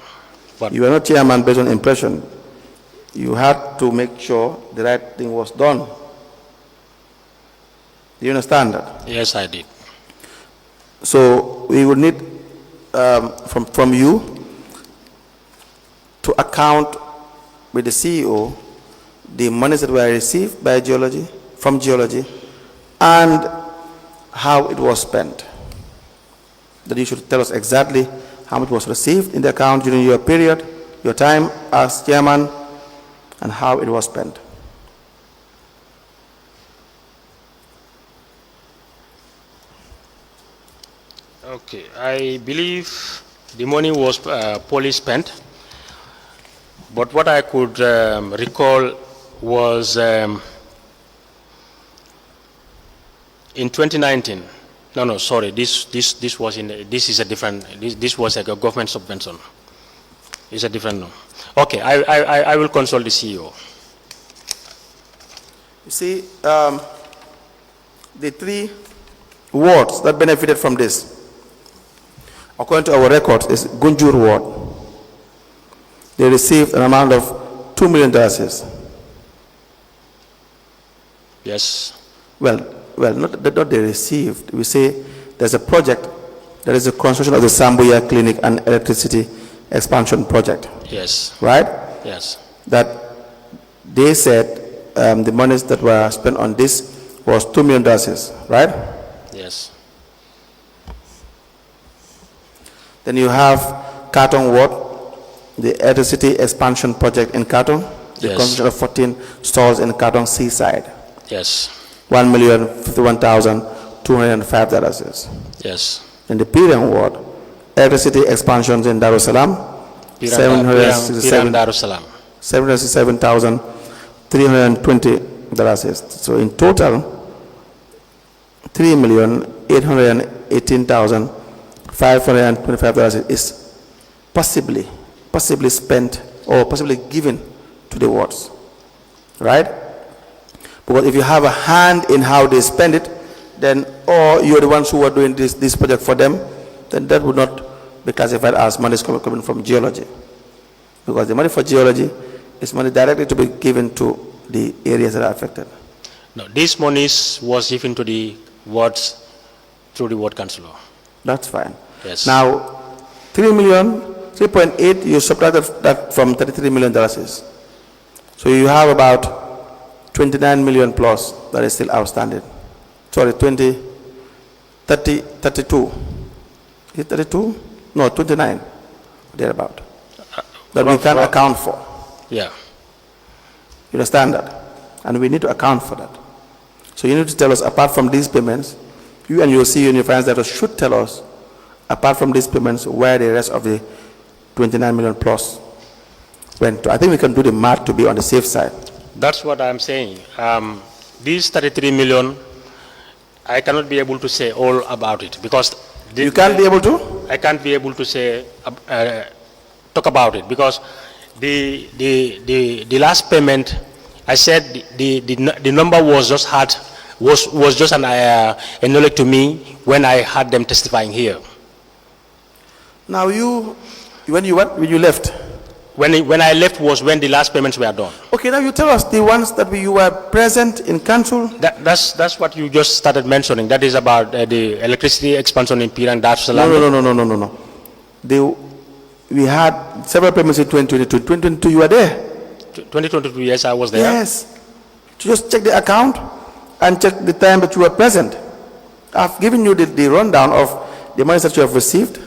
But You were not chairman based on impression. You had to make sure the right thing was done. Do you understand that? yes, I did. So we would need from you to account with the CEO the monies that were received by from geology, and how it was spent. That you should tell us exactly how much was received in the account during your period, your time as chairman, and how it was spent. Okay, I believe the money was poorly spent. But what I could recall was in 2019. No, sorry. This was this is a different. This was like a government subvention. It's a different no. Okay, I will consult the CEO. You see, the 3 wards that benefited from this, according to our records, is Gunjur ward. They received an amount of $2 million. Yes. Well, not they received. We say there's a project, that is the construction of the Sambuya Clinic and electricity expansion project. Yes. Right? Yes. That they said the monies that were spent on this was $2 million, right? Yes. Then you have Katong ward, the electricity expansion project in Katong, the Yes. construction of 14 stalls in Katong Seaside, Yes. $1,051,205. Yes. In the Piriang ward, electricity expansions in Darussalam, Piran Darussalam. $767,320. So in total, $3,818,525 is possibly spent or possibly given to the wards, right? Because if you have a hand in how they spend it, then, or you're the ones who are doing this project for them, then that would not be classified as money coming from geology. Because the money for geology is money directly to be given to the areas that are affected. No, this money was given to the wards through the ward councillor. That's fine. Yes. Now, 3.8, you subtracted that from $33 million. So you have about 29 million plus that is still outstanding. Sorry, 32. Is it 32? No, 29, thereabout. That we can account for. Yeah. You understand that? And we need to account for that. So you need to tell us, apart from these payments, you and your CEO and your finance director should tell us, apart from these payments, where the rest of the 29 million plus went to. I think we can do the math to be on the safe side. That's what I'm saying. These 33 million, I cannot be able to say all about it because You can't be able to? I can't be able to say talk about it because the last payment, I said the number was just just an knowledge to me when I had them testifying here. Now when you left? When I left was when the last payments were done. Okay, now you tell us the ones that you were present in council. That's what you just started mentioning. That is about the electricity expansion in Pirang. No. We had several payments in 2022. 2022, you were there. 2022, yes, I was there. Yes. Just check the account and check the time that you were present. I've given you the rundown of the money that you have received.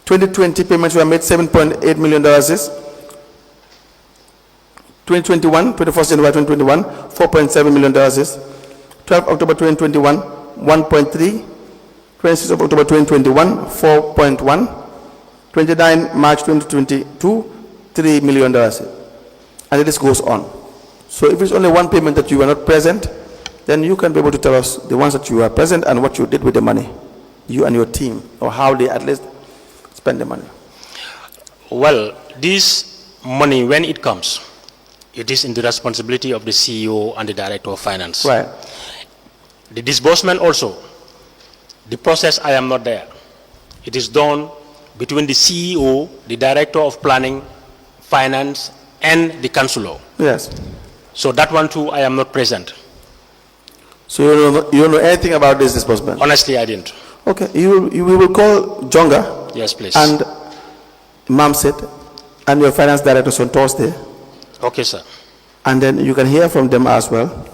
2020 payments were made $7.8 million. 2021, 21st January 2021, $4.7 million. 12 October 2021, 1.3. 26th of October 2021, 4.1. 29 March 2022, $3 million. And this goes on. So if it's only one payment that you were not present, then you can be able to tell us the ones that you were present and what you did with the money, you and your team, or how they at least spend the money. Well, this money, when it comes, it is in the responsibility of the CEO and the Director of Finance. Right. The disbursement also, the process, I am not there. It is done between the CEO, the Director of Planning, Finance, and the Councillor. Yes. So that one too, I am not present. So you don't know anything about this disbursement? Honestly, I didn't. Okay, we will call Jonga. Yes, please. And Mamset and your finance directors on Thursday. Okay, sir. And then you can hear from them as well.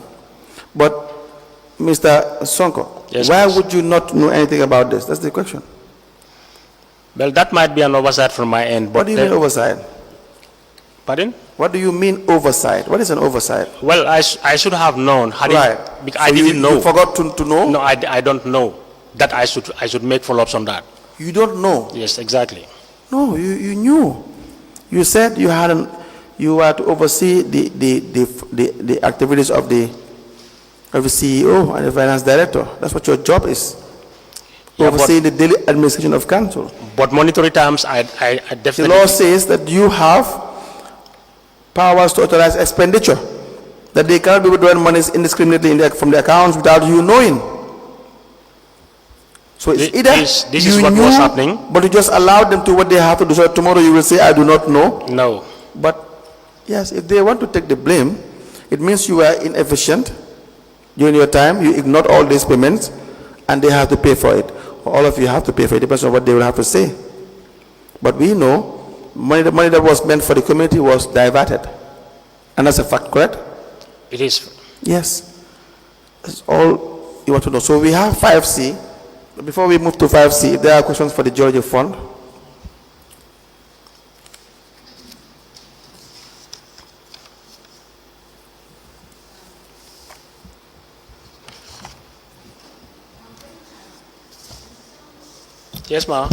But Mr. Sonko, yes, why please. would you not know anything about this? That's the question. Well, that might be an oversight from my end. But what do you mean oversight? Pardon? What do you mean oversight? What is an oversight? Well, I should have known. Right. I didn't know. You forgot to know? No, I don't know. That I should make follow-ups on that. You don't know? Yes, exactly. No, you knew. You said you were to oversee the activities of the CEO and the finance director. That's what your job is. Yeah, oversee the daily administration of council. But monetary terms, I definitely... The law says that you have powers to authorize expenditure, that they cannot be withdrawing monies indiscriminately from the accounts without you knowing. So it's either this is what was happening, but you just allowed them to what they have to do. So tomorrow you will say, I do not know. No. But yes, if they want to take the blame, it means you were inefficient during your time. You ignored all these payments, and they have to pay for it. All of you have to pay for it. It depends on what they will have to say. But we know the money that was meant for the community was diverted, and that's a fact, correct? It is. Yes. That's all you want to know. So we have 5C. Before we move to 5C, if there are questions for the Georgia Fund. Yes, ma'am.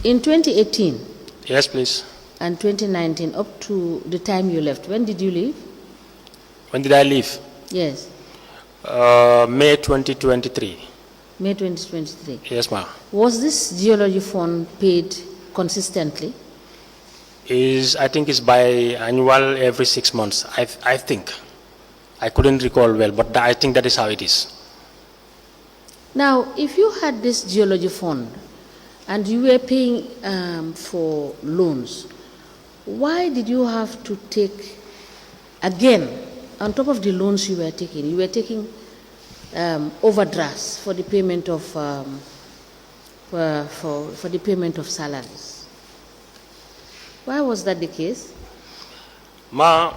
In 2018. Yes, please. And 2019, up to the time you left, when did you leave? When did I leave? Yes. May 2023. May 2023. Yes, ma'am. Was this geology fund paid consistently? I think it's by annual every 6 months. I think. I couldn't recall well, but I think that is how it is. Now, if you had this geology fund and you were paying for loans, why did you have to take, again, on top of the loans you were taking overdrafts for the payment of for the payment of salaries? Why was that the case? Ma,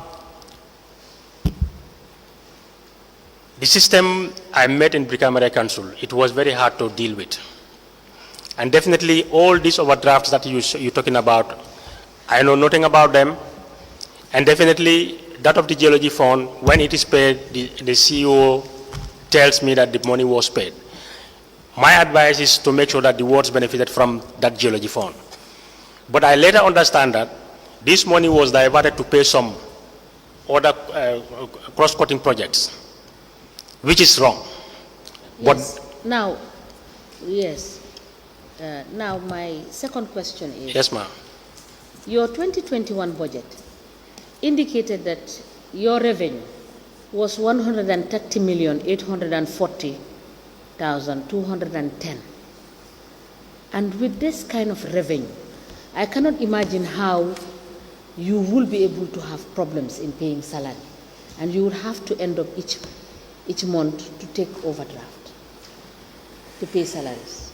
the system I met in BRIKAMA Council, it was very hard to deal with. And definitely all these overdrafts that you're talking about, I know nothing about them. And definitely that of the geology fund, when it is paid, the CEO tells me that the money was paid. My advice is to make sure that the wards benefited from that geology fund. But I later understand that this money was diverted to pay some other cross-cutting projects, which is wrong. Yes. But now, yes. Now my second question is, yes, ma'am. Your 2021 budget indicated that your revenue was 130,840,210. And with this kind of revenue, I cannot imagine how you will be able to have problems in paying salary, and you would have to end up each month to take overdraft to pay salaries.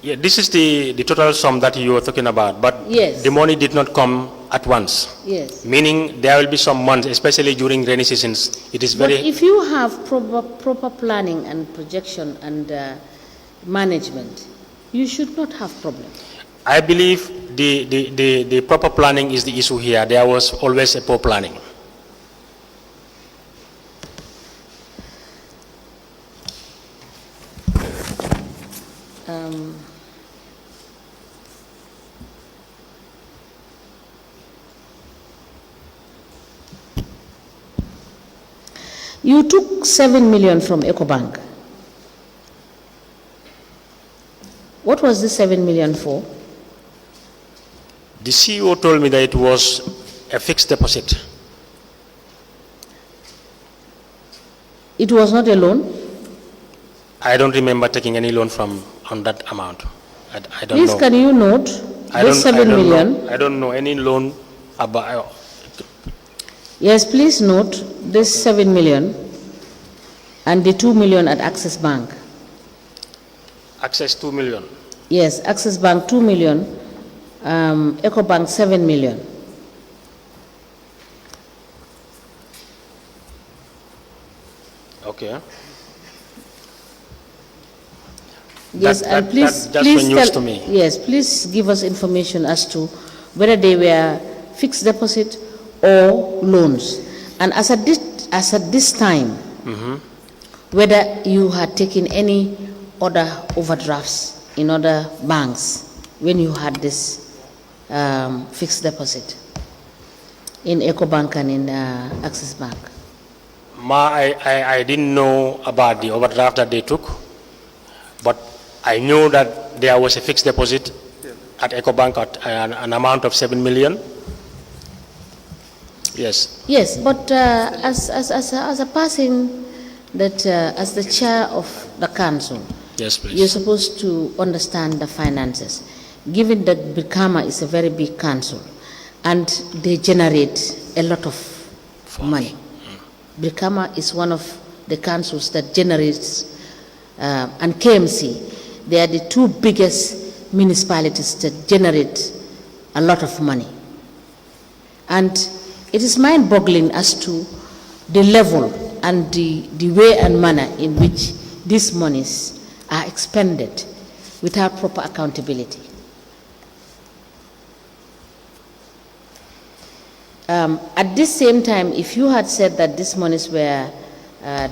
Yeah, this is the total sum that you were talking about, but Yes. the money did not come at once. Yes. Meaning there will be some months, especially during rainy seasons. It is But very. if you have proper planning and projection and management, you should not have problem. I believe the proper planning is the issue here. There was always a poor planning. You took 7 million from EcoBank. What was the 7 million for? The CEO told me that it was a fixed deposit. It was not a loan? I don't remember taking any loan on that amount. I don't Please, know. can you note this 7 million? I don't know any loan about. Yes, please note this 7 million and the 2 million at Access Bank. Access 2 million. Yes, Access Bank 2 million, EcoBank 7 million. Okay. Yes, and please news to me. Yes, please give us information as to whether they were fixed deposit or loans, and as at this time, whether you had taken any other overdrafts in other banks when you had this fixed deposit in EcoBank and in Access Bank. I didn't know about the overdraft that they took, but I knew that there was a fixed deposit at EcoBank at an amount of 7 million. Yes. Yes, but as a person that as the chair of the council, Yes, please. you're supposed to understand the finances. Given that BRIKAMA is a very big council and they generate a lot of money. BRIKAMA is one of the councils that generates, and KMC, they are the two biggest municipalities that generate a lot of money. And it is mind-boggling as to the level and the way and manner in which these monies are expended without proper accountability. At this same time, if you had said that these monies were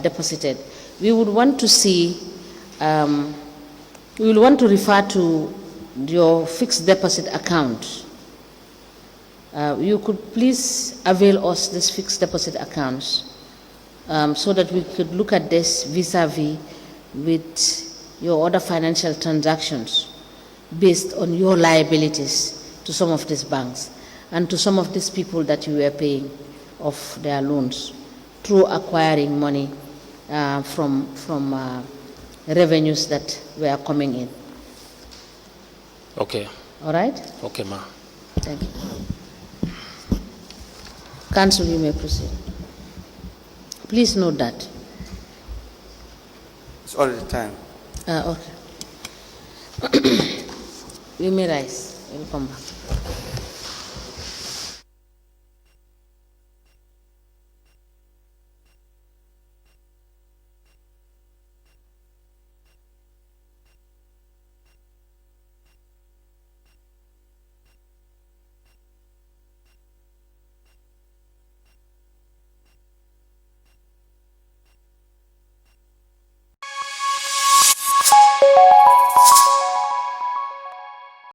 deposited, we would want to see, we will want to refer to your fixed deposit account. You could please avail us this fixed deposit accounts so that we could look at this vis-a-vis with your other financial transactions based on your liabilities to some of these banks and to some of these people that you were paying off their loans through acquiring money from revenues that were coming in. Okay. All right? Okay, ma. Thank you. Council, you may proceed. Please note that. It's already time. Okay. You may rise. We'll come back.